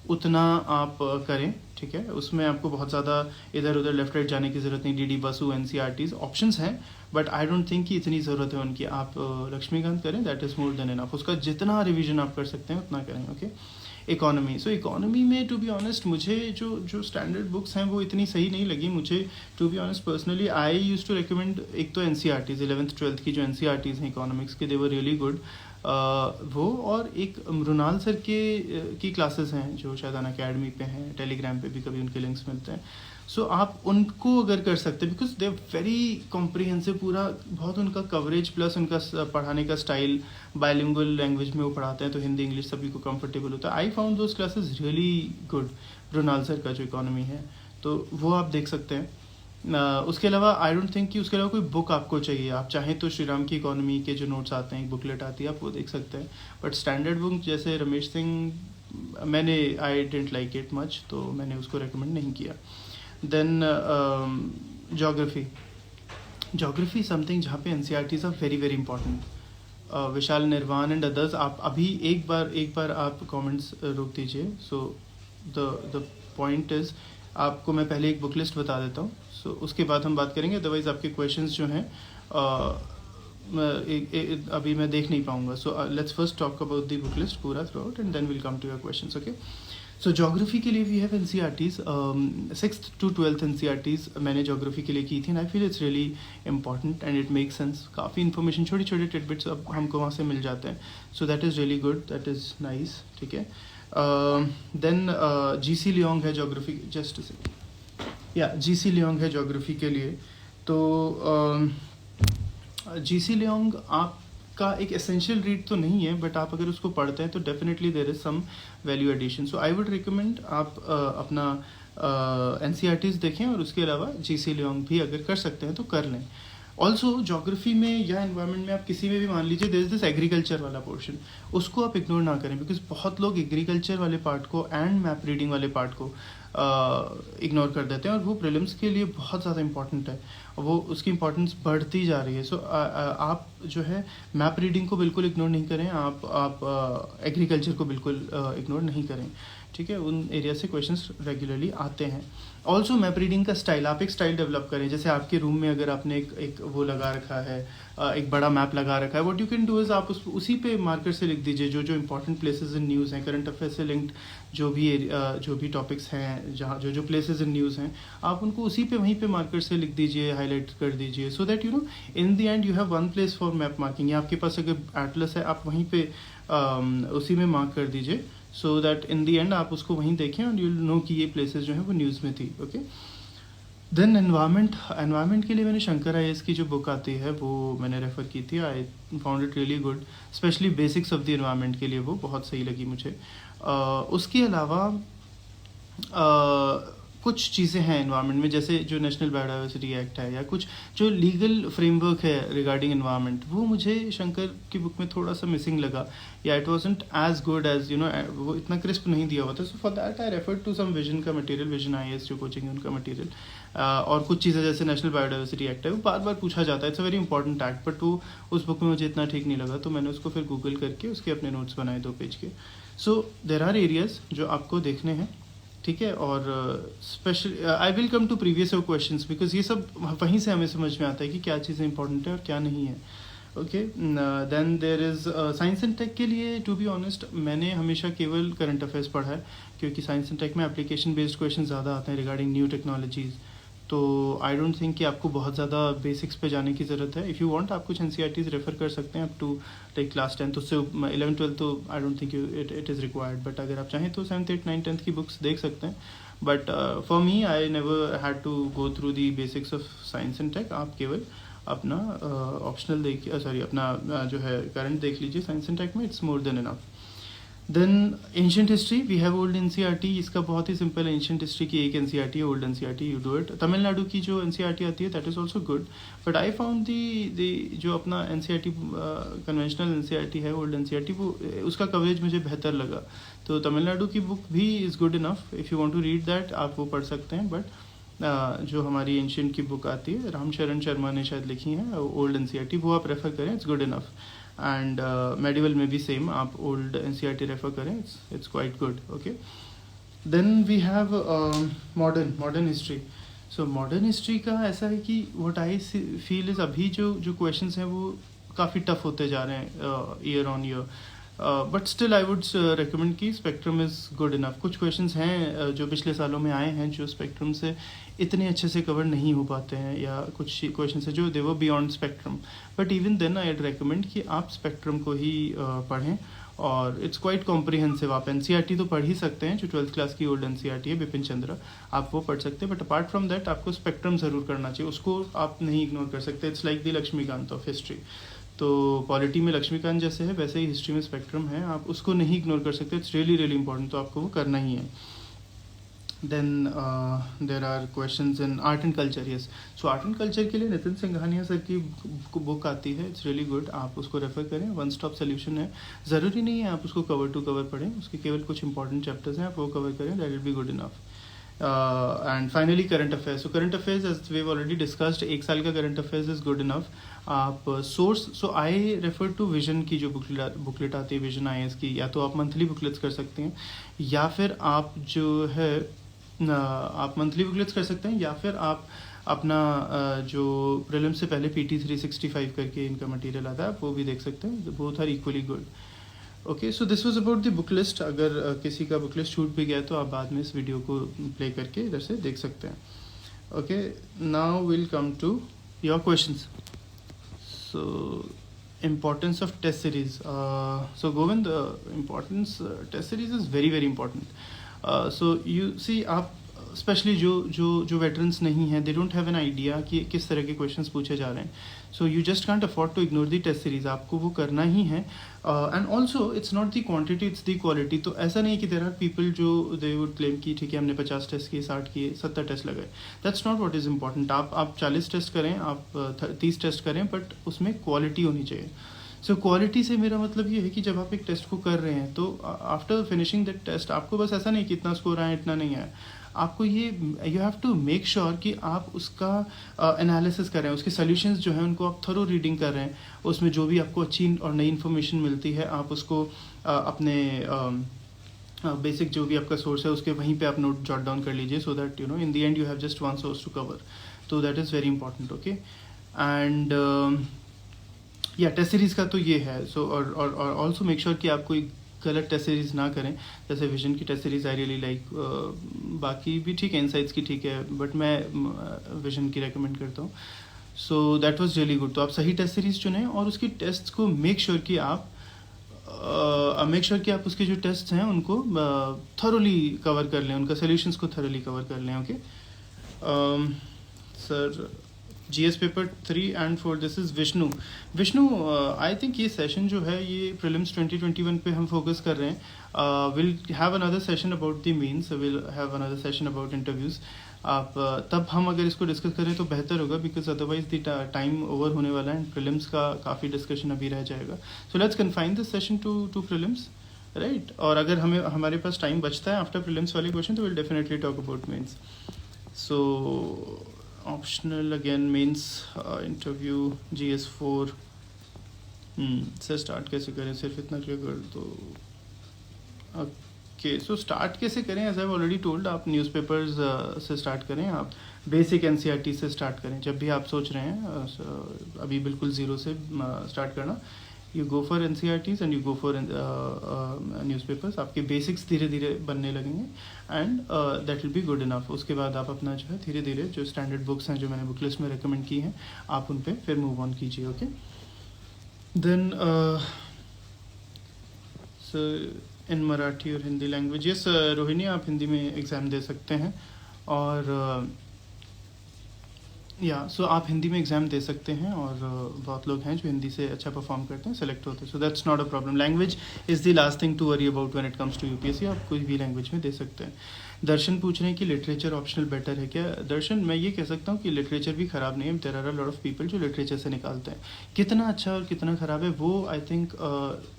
उतना आप करें, ठीक है। उसमें आपको बहुत ज़्यादा इधर उधर लेफ्ट राइट जाने की ज़रूरत नहीं। डी बसु, NCERTs ऑप्शंस हैं, बट आई डोंट थिंक कि इतनी ज़रूरत है उनकी। आप लक्ष्मीकांत करें, that is more than enough. उसका जितना रिवीजन आप कर सकते हैं उतना करें। ओके, इकोनॉमी, सो इकोनॉमी में टू बी ऑनेस्ट मुझे जो स्टैंडर्ड बुक्स हैं वो इतनी सही नहीं लगी मुझे। To be honest personally I used to recommend, एक तो NCERTs 11th 12th की जो NCERTs हैं इकोनॉमिक्स के, दे वर रियली गुड। वो और एक मृणाल सर की क्लासेस हैं जो शायद अन अकेडमी पे हैं, टेलीग्राम पे भी कभी उनके लिंक्स मिलते हैं। सो आप उनको अगर कर सकते हैं, बिकॉज दे वेरी कॉम्प्रिहेंसिव, पूरा बहुत उनका कवरेज प्लस उनका पढ़ाने का स्टाइल बायलिंगुअल लैंग्वेज में वो पढ़ाते हैं, तो हिंदी इंग्लिश सभी को कंफर्टेबल होता है। I found those classes really good. Mrinal sir का जो इकोनॉमी है तो वो आप देख सकते हैं। उसके अलावा आई डोंट थिंक कि उसके अलावा कोई बुक आपको चाहिए। आप चाहें तो श्री राम की इकोनॉमी के जो नोट्स आते हैं, एक बुकलेट आती है, आप वो देख सकते हैं। बट स्टैंडर्ड बुक जैसे रमेश सिंह, मैंने आई डेंट लाइक इट मच, तो मैंने उसको रेकमेंड नहीं किया। देन जोग्राफी समथिंग जहाँ पे NCERTs are very very important. Vishal Nirvan and others, आप अभी एक बार आप कमेंट्स रोक दीजिए। सो द पॉइंट इज़, आपको मैं पहले एक बुक लिस्ट बता देता हूँ, सो उसके बाद हम बात करेंगे। अदरवाइज़ आपके क्वेश्चंस जो हैं अभी मैं देख नहीं पाऊँगा। So let's first talk about the book list पूरा throughout and then will come to your questions. Okay, so geography के लिए we have NCERTs 6th to 12th NCERTs मैंने जोग्राफी के लिए की थी, and I feel it's really important and it make sense. काफ़ी information, छोटे छोटे टिडबिट्स अब हमको वहाँ से मिल जाते हैं। सो that is really good, that is nice, ठीक है। देन GC लियोंग है जोग्राफी, जस्ट या GC लियोंग है जोग्राफी के लिए। तो GC लियोंग आपका एक एसेंशियल रीड तो नहीं है, बट आप अगर उसको पढ़ते हैं तो definitely there is some value addition. So I would recommend आप अपना NCERTs देखें, और उसके अलावा GC लियोंग भी अगर कर सकते हैं तो कर लें। ऑल्सो जोग्राफी में या एनवायरनमेंट में आप किसी में भी मान लीजिए देयर इज दिस एग्रीकल्चर वाला पोर्शन, उसको आप इग्नोर ना करें, बिकॉज बहुत लोग एग्रीकल्चर वाले पार्ट को एंड मैप रीडिंग वाले पार्ट को इग्नोर कर देते हैं, और वो प्रीलिम्स के लिए बहुत ज़्यादा इंपॉर्टेंट है, वो उसकी इंपॉर्टेंस बढ़ती जा रही है। सो आप जो है मैप रीडिंग को बिल्कुल इग्नोर नहीं करें, आप एग्रीकल्चर को बिल्कुल इग्नोर नहीं करें, ठीक है। उन एरिया से क्वेश्चंस रेगुलरली आते हैं। ऑल्सो मैप रीडिंग का स्टाइल, आप एक स्टाइल डेवलप करें। जैसे आपके रूम में अगर आपने एक वो लगा रखा है, एक बड़ा मैप लगा रखा है, what you can do is आप उसी पे मार्कर से लिख दीजिए जो इंपॉर्टेंट प्लेसेस इन न्यूज़ हैं, करंट अफेयर से लिंक्ड जो भी टॉपिक्स हैं, जहाँ जो प्लेसेस इन न्यूज़ हैं, आप उनको उसी पे वहीं पे मार्कर से लिख दीजिए, हाईलाइट कर दीजिए, सो that you know in the end you have one place for map marking. या आपके पास अगर एटलस है, आप वहीं पे उसी में मार्क कर दीजिए, so that in the and आप उसको वहीं देखें और यू नो कि ये प्लेसेस जो हैं वो न्यूज़ में थी। ओके, देन एनवायरनमेंट के लिए मैंने शंकर IAS की जो बुक आती है वो मैंने रेफ़र की थी। I found it really good, specially basics of the environment के लिए वो बहुत सही लगी मुझे। उसके अलावा कुछ चीज़ें हैं एनवायरनमेंट में, जैसे जो नेशनल बायोडाइवर्सिटी एक्ट है या कुछ जो लीगल फ्रेमवर्क है रिगार्डिंग एनवायरनमेंट, वो मुझे शंकर की बुक में थोड़ा सा मिसिंग लगा, या it wasn't as good as you know, वो इतना क्रिस्प नहीं दिया हुआ था। So for that I refer to some Vision का मटेरियल, विजन IAS जो कोचिंग है उनका मटेरियल। और कुछ चीज़ें जैसे नेशनल बायोडाइवर्सिटी एक्ट है, वो बार बार पूछा जाता है, it's a very important act, but वो उस बुक में मुझे इतना ठीक नहीं लगा, तो मैंने उसको फिर गूगल करके उसके अपने नोट्स बनाए 2 पेज के। सो देर आर एरियाज जो आपको देखने हैं, ठीक है। और special I will come to previous questions, because ये सब वहीं से हमें समझ में आता है कि क्या चीज़ें इंपॉर्टेंट है और क्या नहीं है। Okay, then there is science and tech के लिए टू बी ऑनेस्ट मैंने हमेशा केवल करंट अफेयर्स पढ़ा है, क्योंकि साइंस एंड टेक में एप्लीकेशन बेस्ड क्वेश्चन ज़्यादा आते हैं रिगार्डिंग न्यू टेक्नोलॉजीज़। तो आई डोंट थिंक कि आपको बहुत ज़्यादा बेसिक्स पे जाने की ज़रूरत है। इफ़ यू वांट आप कुछ NCERTs रेफ़र कर सकते हैं अप टू लाइक क्लास 10, उससे 11 12 तो आई don't think it is required, but अगर आप चाहें तो 7th 8th 9th 10th की बुक्स देख सकते हैं। But for me I never had to go through the basics of science and tech. आप केवल अपना ऑप्शनल देखिए, सॉरी अपना जो है करंट देख लीजिए साइंस एंड टेक में, it's more than enough. Then ancient history we have old NCERT. इसका बहुत ही सिंपल है. एंशियंट हिस्ट्री की एक एनसीईआरटी है, old NCERT, you do it. Tamil Nadu की जो एनसीईआरटी आती है that is also good, but I found the जो अपना एनसीईआरटी कन्वेंशनल एनसीईआरटी है, ओल्ड एनसीईआरटी, वो उसका कवरेज मुझे बेहतर लगा. तो तमिलनाडु की बुक भी is good enough. If you want to read that आप वो पढ़ सकते हैं. बट जो हमारी एंशियंट की बुक आती है, रामशरण शर्मा ने शायद लिखी है, ओल्ड एनसीईआरटी, वो आप रेफ़र करें, it's good enough. And medieval में भी सेम, आप ओल्ड एनसीईआरटी रेफर करें, it's quite good. Okay. Then we have modern history. So modern history का ऐसा है कि व्हाट आई फील इज़ अभी जो क्वेश्चंस हैं वो काफ़ी टफ होते जा रहे हैं year on year. But still I would recommend कि स्पेक्ट्रम इज़ गुड इनफ. कुछ क्वेश्चंस हैं जो पिछले सालों में आए हैं जो स्पेक्ट्रम से इतने अच्छे से कवर नहीं हो पाते हैं, या कुछ क्वेश्चंस हैं जो दे वो beyond Spectrum. But even then I recommend कि आप स्पेक्ट्रम को ही पढ़ें, और इट्स क्वाइट कॉम्प्रिहेंसिव. आप एनसीईआरटी तो पढ़ ही सकते हैं, जो 12th क्लास की ओल्ड एनसीईआरटी है बिपिन चंद्र, आप वो पढ़ सकते हैं. बट अपार्ट फ्रॉम दैट आपको स्पेक्ट्रम ज़रूर करना चाहिए, उसको आप नहीं इग्नोर कर सकते. It's like the Laxmikanth of history. तो पॉलिटी में लक्ष्मीकांत जैसे है वैसे ही हिस्ट्री में स्पेक्ट्रम है, आप उसको नहीं इग्नोर कर सकते. इट्स रियली रियली इंपॉर्टेंट, तो आपको वो करना ही है. Then there are questions in art and culture. Yes, so art and culture के लिए नितिन सिंघानिया सर की बुक आती है, इट्स रियली गुड. आप उसको रेफर करें, वन स्टॉप सोल्यूशन है. ज़रूरी नहीं है आप उसको कवर टू कवर पढ़ें, उसके केवल कुछ इंपॉर्टेंट चैप्टर्स हैं, आप वो कवर करें, that will be good enough. And finally current affairs. So current affairs as we have already discussed, एक साल का current affairs is good enough. आप source, so I refer to Vision की जो बुकलेट आती है, विजन IAS की, या तो आप मंथली बुकलेट्स कर सकते हैं, या फिर आप जो है आप मंथली बुकलेट्स कर सकते हैं, या फिर आप अपना जो प्रीलिम से पहले PT 365 करके इनका मटेरियल आता है, आप वो भी देख सकते हैं. Both are equally good. Okay, so this was about the book list. अगर किसी का बुक लिस्ट छूट भी गया तो आप बाद में इस वीडियो को प्ले करके इधर से देख सकते हैं. Okay, now we'll come to your questions. So importance of test series. So Govind, importance test series is very very important. So you see, आप स्पेशली जो वेटरन्स नहीं हैं, they don't have an idea कि किस तरह के questions पूछे जा रहे हैं. So you just can't afford to ignore the test series, आपको वो करना ही है. And also it's not the quantity, it's the quality. तो ऐसा नहीं कि देयर आर पीपल जो दे वुड क्लेम कि ठीक है हमने 50 टेस्ट किए, 60 किए, 70 टेस्ट लगाए. That's not what is important. आप 40 टेस्ट करें, आप 30 टेस्ट करें, बट उसमें क्वालिटी होनी चाहिए. सो क्वालिटी से मेरा मतलब ये है कि जब आप एक टेस्ट को कर रहे हैं तो आफ्टर फिनिशिंग दैट टेस्ट आपको बस ऐसा नहीं कि इतना स्कोर आया इतना नहीं आया, आपको ये you have to make sure कि आप उसका एनालिसिस कर रहे हैं, उसके सॉल्यूशंस जो हैं उनको आप थरो रीडिंग कर रहे हैं, उसमें जो भी आपको अच्छी और नई इन्फॉर्मेशन मिलती है आप उसको अपने बेसिक जो भी आपका सोर्स है उसके वहीं पे आप नोट जॉट डाउन कर लीजिए, so that you know in the end you have just one source to cover. तो that is very important. Okay, and yeah test series का तो ये है. सो और ऑल्सो मेक श्योर कि आप कोई गलत टेस्ट सीरीज़ ना करें. जैसे विजन की test series I really like, बाकी भी ठीक है, इनसाइट्स की ठीक है, बट मैं विजन की रेकमेंड करता हूँ. So that was really good. तो आप सही टेस्ट सीरीज़ चुनें और उसकी टेस्ट को मेक श्योर कि आप आप उसके जो टेस्ट हैं उनको थरोली कवर कर लें, उनका सोल्यूशंस को थरोली कवर कर लें. Okay sir, GS paper 3 and 4, this is Vishnu. I think ये सेशन जो है ये प्रीलिम्स 2021 पे हम फोकस कर रहे हैं. We'll have another session about the mains, we'll have another session about interviews. आप तब हम अगर इसको डिस्कस करें तो बेहतर होगा, because otherwise the time over होने वाला है एंड प्रीलिम्स का काफ़ी डिस्कशन अभी रह जाएगा. So let's confine this session to prelims, right. और अगर हमारे पास टाइम बचता है आफ्टर प्रीलिम्स वाले क्वेश्चन तो we'll definitely talk about mains. So optional again mains interview GS4 से स्टार्ट कैसे करें, सिर्फ इतना क्लियर कर दो. ओके, सो स्टार्ट कैसे करें, एज आई ऑलरेडी टोल्ड, आप न्यूज़पेपर्स से स्टार्ट करें, आप बेसिक NCERT से स्टार्ट करें. जब भी आप सोच रहे हैं अभी बिल्कुल ज़ीरो से स्टार्ट करना, you go for NCERTs and you go for newspapers. आपके बेसिक्स धीरे धीरे बनने लगेंगे and that will be good enough. उसके बाद आप अपना जो है धीरे धीरे जो स्टैंडर्ड बुक्स हैं जो मैंने बुक लिस्ट में रिकमेंड की हैं आप उन पे फिर मूव ऑन कीजिए. ओके, देन इन मराठी और हिंदी लैंग्वेज. यस रोहिणी, आप हिंदी में एग्ज़ाम दे सकते हैं. और या सो आप हिंदी में एग्ज़ाम दे सकते हैं, और बहुत लोग हैं जो हिंदी से अच्छा परफॉर्म करते हैं, सेलेक्ट होते हैं, so that's not a problem. Language is the last thing to worry about when it comes to UPSC. आप कोई भी लैंग्वेज में दे सकते हैं. दर्शन पूछ रहे हैं कि लिटरेचर ऑप्शनल बेटर है क्या. दर्शन, मैं ये कह सकता हूँ कि लिटरेचर भी ख़राब नहीं है. There are a lot of people जो लिटरेचर से निकालते हैं. कितना अच्छा और कितना ख़राब है वो आई थिंक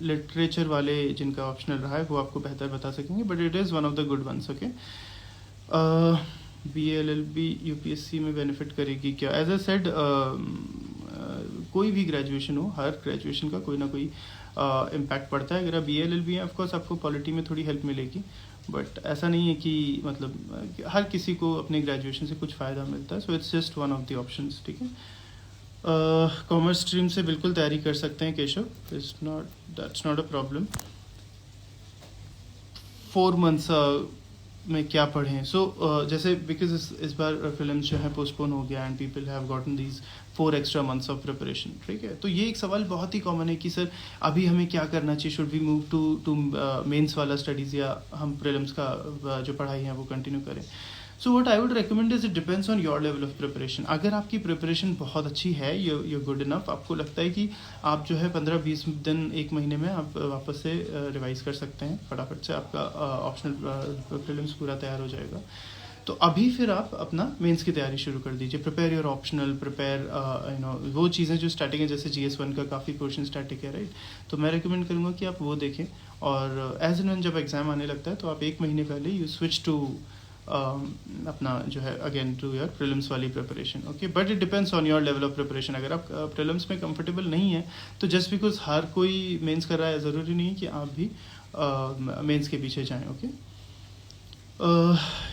लिटरेचर वाले जिनका ऑप्शनल रहा है वो आपको बेहतर बता सकेंगे, but it is one of the good ones. Okay. B L L B U P S C में बेनिफिट करेगी क्या. एज ए सेड, कोई भी ग्रेजुएशन हो, हर ग्रेजुएशन का कोई ना कोई इम्पैक्ट पड़ता है. अगर आप बी एल एल बी हैं, ऑफकोर्स आपको पॉलिटी में थोड़ी हेल्प मिलेगी, बट ऐसा नहीं है कि मतलब हर किसी को अपने ग्रेजुएशन से कुछ फ़ायदा मिलता है. So it's just one of the options. ठीक है. कॉमर्स स्ट्रीम से बिल्कुल तैयारी कर सकते हैं Keshav. It's not, that's not a problem. 4 months में क्या पढ़ें. सो जैसे बिकॉज इस बार फिल्म जो है पोस्टपोन हो गया, and people have gotten these 4 extra months of preparation. ठीक है. तो ये एक सवाल बहुत ही कॉमन है कि सर अभी हमें क्या करना चाहिए. Should we move to mains वाला स्टडीज़, या हम प्रीलिम्स का जो पढ़ाई है वो कंटिन्यू करें. So what I would recommend is, it depends on your level of preparation. अगर आपकी प्रिपरेशन बहुत अच्छी है, यू गुड इनफ, आपको लगता है कि आप जो है 15-20 दिन, 1 महीने में आप वापस से रिवाइज कर सकते हैं, फटाफट से आपका ऑप्शनल प्रीलिम्स पूरा तैयार हो जाएगा, तो अभी फिर आप अपना मेंस की तैयारी शुरू कर दीजिए. प्रिपेयर योर ऑप्शनल, प्रिपेयर वो चीज़ें जो स्टैटिक है, जैसे GS1 का काफ़ी पोर्शन स्टैटिक है, राइट. तो मैं रिकमेंड करूँगा कि आप वो देखें, और एज एन जब एग्ज़ाम आने लगता है तो आप 1 महीने पहले यू स्विच टू अपना जो है अगेन टू योर प्रीलिम्स वाली preparation. Okay. But it depends on your level of preparation. अगर आप प्रीलिम्स में कंफर्टेबल नहीं है, तो जस्ट बिकॉज हर कोई मेंस कर रहा है, ज़रूरी नहीं है कि आप भी मेंस के पीछे जाएं. Okay.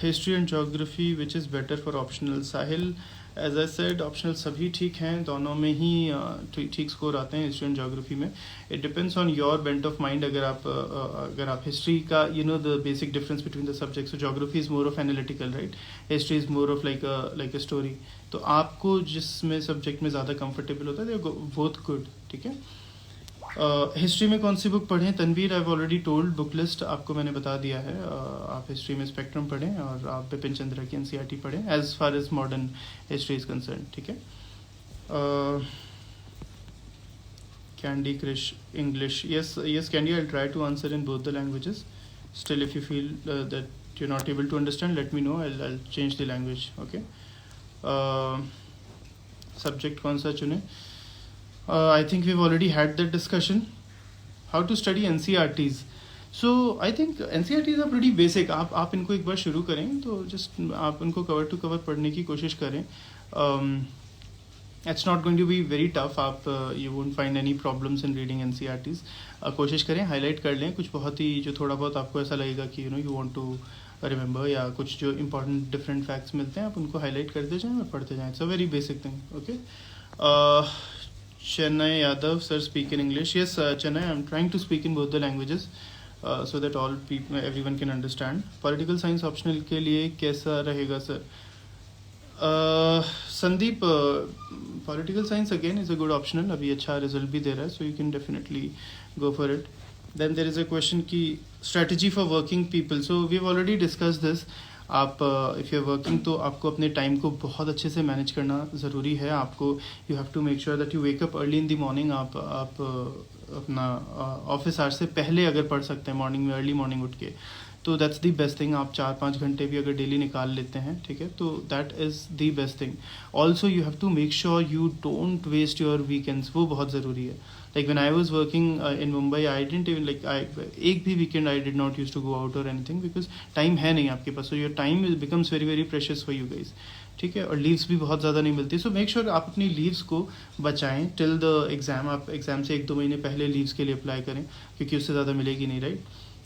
History and geography which is better for optional. Sahil, as I said, optional सभी ठीक हैं, दोनों में ही ठीक स्कोर आते हैं हिस्ट्री एंड जोग्राफी में. It depends on your bent of mind. अगर आप हिस्ट्री का the basic difference between the subjects. So geography is more of analytical, right. History is more of like a story. तो आपको जिसमें subject में ज़्यादा comfortable होता है, दे बोथ गुड. ठीक है. हिस्ट्री में कौन सी बुक पढ़ें. Tanveer, I have already told, book list आपको मैंने बता दिया है. आप हिस्ट्री में स्पेक्ट्रम पढ़ें, और आप बिपिन चंद्रा की NCERT पढ़ें as far as modern history is concern. ठीक है. Candy Krish English. yes Candy, I'll try to answer in both the languages. Still, if you feel that you're not able to understand, let me know. I'll change the language. Okay. Subject कौन सा चुने. I think we've already had that discussion. How to study NCERTs. So I think NCERTs are pretty basic. आप इनको एक बार शुरू करें तो just आप उनको कवर टू कवर पढ़ने की कोशिश करें. It's not going to be very tough. आप you won't find any problems in reading NCERTs. कोशिश करें, हाईलाइट कर लें कुछ बहुत ही जो थोड़ा बहुत आपको ऐसा लगेगा कि you want to remember, या कुछ जो important different facts मिलते हैं आप उनको हाईलाइट करते जाएं और पढ़ते जाएं. It's a very basic thing. Okay. Chennai Yadav, sir, speak in English. Yes, Chennai, I'm trying to speak in both the languages so that all people, everyone can understand. Political science optional के लिए कैसा रहेगा sir? Sandeep, political science again is a good optional. अभी अच्छा result भी दे रहा है, so you can definitely go for it. Then there is a question कि strategy for working people. So we've already discussed this. आप if you are working तो आपको अपने टाइम को बहुत अच्छे से मैनेज करना ज़रूरी है. आपको you have to make sure that you wake up early in the morning. आप अपना ऑफिस आवर्स से पहले अगर पढ़ सकते हैं मॉर्निंग में, अर्ली मॉर्निंग उठ के, तो दैट्स द बेस्ट थिंग. आप 4-5 घंटे भी अगर डेली निकाल लेते हैं, ठीक है, तो that is the best thing. Also you have to make sure you don't waste your weekends. वो बहुत ज़रूरी है. Like when I was working in Mumbai, I didn't even एक भी weekend I did not used to go out or anything because time है नहीं आपके पास. So your time becomes very very precious for you guys. ठीक है. और leaves भी बहुत ज़्यादा नहीं मिलती. सो मेक श्योर आप अपनी लीव्स को बचाएं टिल द एग्ज़ाम. आप एग्ज़ाम से 1-2 महीने पहले लीव्स के लिए अप्लाई करें, क्योंकि उससे ज़्यादा मिलेगी नहीं, राइट.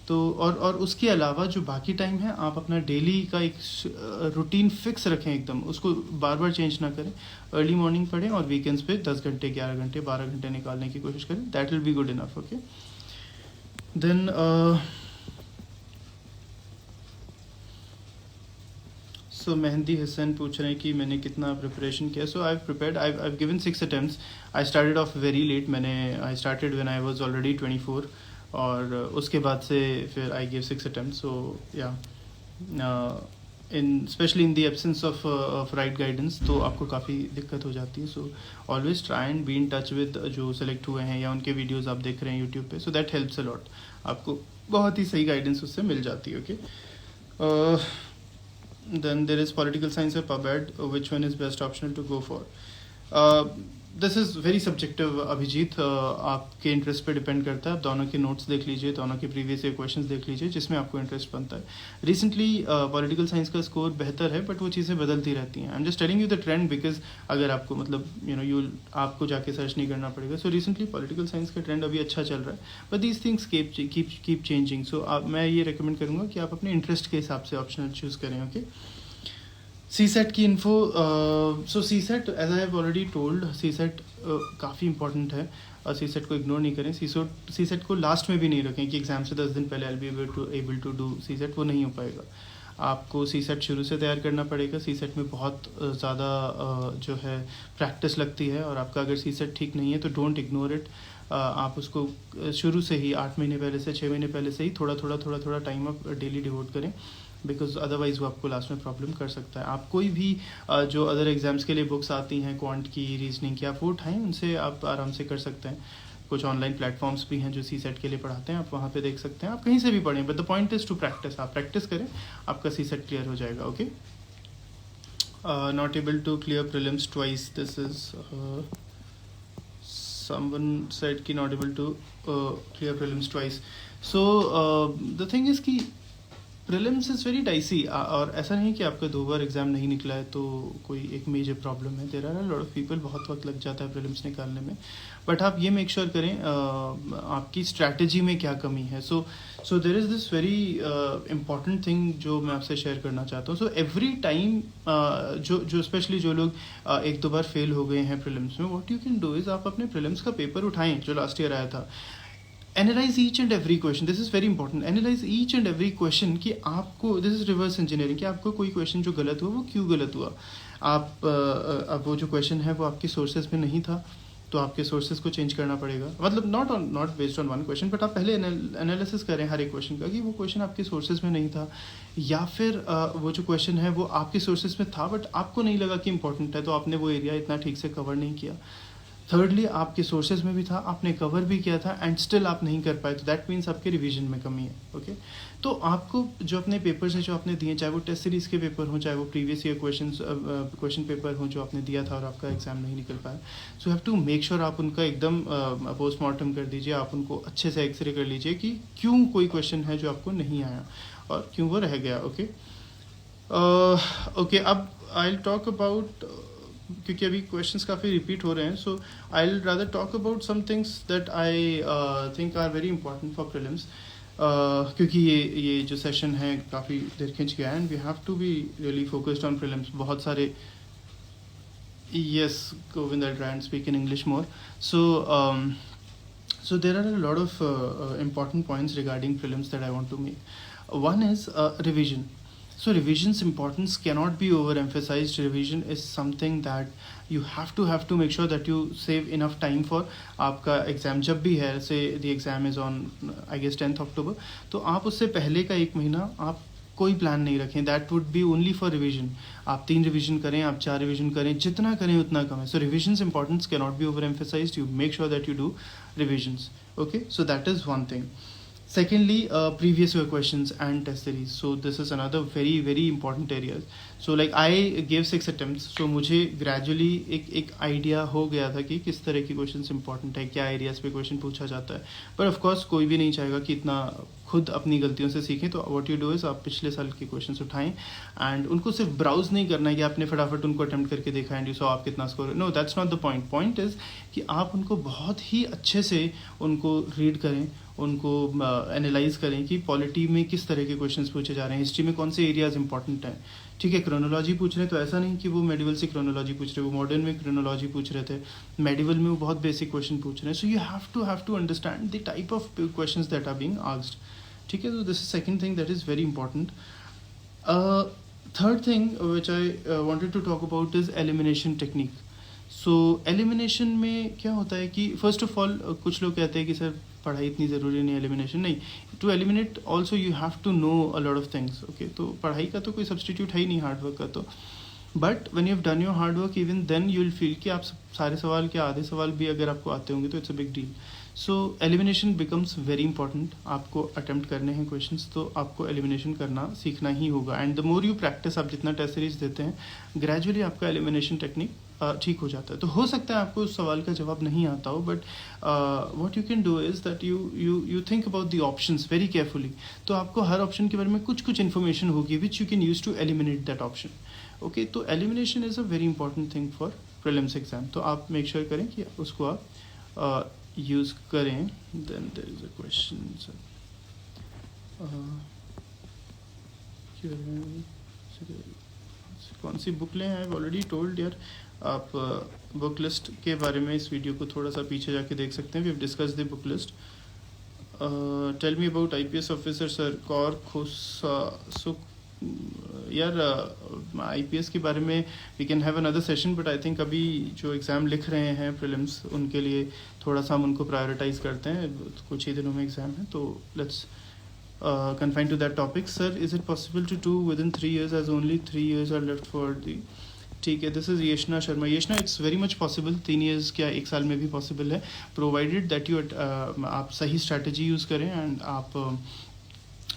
तो और उसके अलावा जो बाकी टाइम है आप अपना डेली का एक रूटीन फिक्स रखें एकदम, उसको बार बार चेंज ना करें. अर्ली मॉर्निंग पढ़ें और वीकेंड्स पे 10 घंटे, 11 घंटे, 12 घंटे निकालने की कोशिश करें. That will be good enough. Okay. Then so Mehndi Hasan पूछ रहे हैं कि मैंने कितना प्रिपरेशन किया. So I have prepared, I have given 6 attempts. I started off very late. I started when I was already 24, और उसके बाद से फिर I give 6 attempt. So yeah in specially in the absence of right guidance, तो आपको काफ़ी दिक्कत हो जाती है. So always try and be in touch with जो सेलेक्ट हुए हैं या उनके वीडियोस आप देख रहे हैं यूट्यूब पे, so that helps a lot. आपको बहुत ही सही गाइडेंस उससे मिल जाती है. Okay. Then there is political science or PubEd. Which one is best optional to go for? This is very subjective Abhijeet. आपके इंटरेस्ट पे डिपेंड करता है. आप दोनों के नोट्स देख लीजिए, दोनों के प्रीवियस ईयर क्वेश्चंस देख लीजिए जिसमें आपको इंटरेस्ट बनता है. रिसेंटली पॉलिटिकल साइंस का स्कोर बेहतर है, बट वो चीज़ें बदलती रहती हैं. I am just telling you the trend, because अगर आपको मतलब यू आपको जाके सर्च नहीं करना पड़ेगा. सो रिसेंटली पॉलिटिकल साइंस का ट्रेंड अभी अच्छा चल रहा है, but these things keep changing. So मैं ये रिकमेंड करूँगा कि आप अपने इंटरेस्ट के हिसाब से ऑप्शनल चूज़ करें. ओके. CSET की info. So CSET as I have already told, CSET काफ़ी इंपॉर्टेंट है. CSET को इग्नोर नहीं करें. CSET को लास्ट में भी नहीं रखें कि एग्ज़ाम से 10 दिन पहले I will be able to do CSET. वो नहीं हो पाएगा. आपको CSET शुरू से तैयार करना पड़ेगा. CSET में बहुत ज़्यादा जो है प्रैक्टिस लगती है, और आपका अगर CSET ठीक नहीं है तो डोंट इग्नोर इट. आप उसको शुरू से ही 8 महीने पहले से 6 महीने पहले से ही थोड़ा टाइम आप डेली डिवोट करें, बिकॉज अदरवाइज़ वो आपको लास्ट में प्रॉब्लम कर सकता है. आप कोई भी जो अदर एग्ज़ाम्स के लिए बुक्स आती हैं, क्वांट की, रीजनिंग की, आप वो उठाएं, उनसे आप आराम से कर सकते हैं. कुछ ऑनलाइन प्लेटफॉर्म्स भी हैं जो CSET के लिए पढ़ाते हैं, आप वहाँ पे देख सकते हैं. आप कहीं से भी पढ़ें, but the point is to practice. आप प्रैक्टिस करें, आपका CSET क्लियर हो जाएगा. Okay. Not able to clear prelims twice. This is someone said कि not able to clear prelims twice. So the thing is कि प्रीलिम्स इज़ वेरी डाइसी. और ऐसा नहीं कि आपका 2 बार एग्ज़ाम नहीं निकला है तो कोई एक मेजर प्रॉब्लम है. There are a lot of people, बहुत वक्त लग जाता है प्रीलिम्स निकालने में. बट आप ये मेक श्योर करें आपकी स्ट्रैटेजी में क्या कमी है. So there is this very important thing जो मैं आपसे शेयर करना चाहता हूँ. सो एवरी टाइम जो स्पेशली जो लोग 1-2 बार फेल हो गए हैं प्रीलिम्स में, what you can do is आप अपने प्रीलिम्स का पेपर उठाएं जो लास्ट ईयर आया था. Analyse each and every question. This is very important. Analyse each and every question कि आपको, दिस इज़ रिवर्स इंजीनियरिंग, कि आपको कोई क्वेश्चन जो गलत हुआ वो क्यों गलत हुआ. आप अब वो जो क्वेश्चन है वो आपकी सोर्सेज में नहीं था, तो आपके सोर्सेज को चेंज करना पड़ेगा. मतलब not based on one question, but आप पहले एनालिसिस करें हर एक क्वेश्चन का कि वो क्वेश्चन आपके सोर्सेज में नहीं था, या फिर वो जो क्वेश्चन है वो आपके सोर्सेज में था बट आपको नहीं लगा कि इंपॉर्टेंट है, तो आपने वो एरिया इतना ठीक से कवर नहीं किया. थर्डली, आपके सोर्सेज में भी था, आपने कवर भी किया था, एंड स्टिल आप नहीं कर पाए, तो दैट मीन्स आपके रिवीजन में कमी है. ओके. तो आपको जो अपने पेपर्स हैं जो आपने दिए, चाहे वो टेस्ट सीरीज़ के पेपर हों, चाहे वो प्रीवियस ईयर क्वेश्चन पेपर हों जो आपने दिया था और आपका एग्जाम नहीं निकल पाया, so have to make sure आप उनका एकदम पोस्टमार्टम कर दीजिए. आप उनको अच्छे से एक्सरे कर लीजिए कि क्यों कोई क्वेश्चन है जो आपको नहीं आया और क्यों वो रह गया. ओके. ओके. अब आई विल टॉक अबाउट, क्योंकि अभी क्वेश्चंस काफ़ी रिपीट हो रहे हैं, so I will rather talk about some things that I think are very important for prelims. क्योंकि ये जो सेशन है काफ़ी देर खिंच गया है, and we have to be really focused on prelims. बहुत सारे, yes Govind, I try and speak in English more. So there are a lot of important points regarding prelims that I want to make. One is revision. So revision's importance cannot be overemphasized. Revision is something that you have to make sure that you save enough time for. आपका exam जब भी है, से the exam is on I guess 10th October, तो आप उससे पहले का 1 महीना आप कोई प्लान नहीं रखें. That would be only for revision. आप 3 रिविजन करें, आप 4 रिविजन करें, जितना करें उतना कम है. So revisions importance can not be overemphasised. You make sure that you do revisions. Okay. So that is one thing. Secondly, previous year questions and test series. So this is another very very important areas. So like I gave 6 attempts. So मुझे gradually एक idea हो गया था कि किस तरह की questions important है, क्या areas पे question पूछा जाता है. But of course कोई भी नहीं चाहेगा कि इतना खुद अपनी गलतियों से सीखें. तो what you do is आप पिछले साल के questions उठाएं and उनको सिर्फ browse नहीं करना है कि आपने फटाफट उनको attempt करके देखा and you saw आप कितना score. No, that's not the point. Point is कि आप उनको बहुत ही अच्छे से उनको read करें, उनको एनालाइज करें कि पॉलिटी में किस तरह के क्वेश्चंस पूछे जा रहे हैं, हिस्ट्री में कौन से एरियाज इंपॉर्टेंट हैं. ठीक है, क्रोनोलॉजी पूछ रहे हैं तो ऐसा नहीं कि वो मेडिवल से क्रोनोलॉजी पूछ रहे हैं, वो मॉडर्न में क्रोनोलॉजी पूछ रहे थे, मेडिवल में वो बहुत बेसिक क्वेश्चन पूछ रहे हैं. So you have to understand the type of questions that are being asked. ठीक है. तो this is second thing that is very important. Third thing which I wanted to talk about is elimination technique. So elimination में क्या होता है कि first of all कुछ लोग कहते हैं कि सर पढ़ाई इतनी ज़रूरी नहीं, एलिमिनेशन नहीं, to eliminate also you have to know a lot of things, okay. तो पढ़ाई का तो कोई सब्सटीट्यूट है ही नहीं हार्डवर्क का, तो but when you have done your hard work even then you will feel कि आप सारे सवाल के आधे सवाल भी अगर आपको आते होंगे तो it's a big deal. So elimination becomes very important. आपको अटेम्प्ट करने हैं क्वेश्चंस तो आपको एलिमिनेशन करना सीखना ही होगा, and the more you practice, आप जितना टेस्ट सीरीज देते हैं ग्रेजुअली आपका एलिमिनेशन टेक्निक ठीक हो जाता है। तो हो सकता है आपको उस सवाल का जवाब नहीं आता हो, but what you can do is that you think about the options very carefully. तो आपको हर ऑप्शन के बारे में कुछ इन्फॉर्मेशन होगी which you can use to eliminate that option, okay. तो elimination is a very important thing for prelims exam. तो आप मेक श्योर करें कि उसको आप यूज़ करें। Then there is a question sir, कौन सी बुक लें? आई हैव ऑलरेडी टोल्ड यार। आप बुक लिस्ट के बारे में इस वीडियो को थोड़ा सा पीछे जाके देख सकते हैं। We have discuss the book list. Tell me about IPS officer sir, Kaur Khusa Sukh. यार आईपीएस के बारे में we can have another session, but I think अभी जो एग्ज़ाम लिख रहे हैं प्रीलिम्स उनके लिए थोड़ा सा हम उनको प्रायोरिटाइज करते हैं। कुछ ही दिनों में एग्ज़ाम है, तो let's confine to that topic. Sir, is it possible to do within 3 years as only 3 years are left for the? ठीक है, this is Yeshna Sharma. Yeshna, it's very much possible. 3 years क्या 1 साल में भी पॉसिबल है, प्रोवाइडेड दैट यू आप सही strategy use करें एंड आप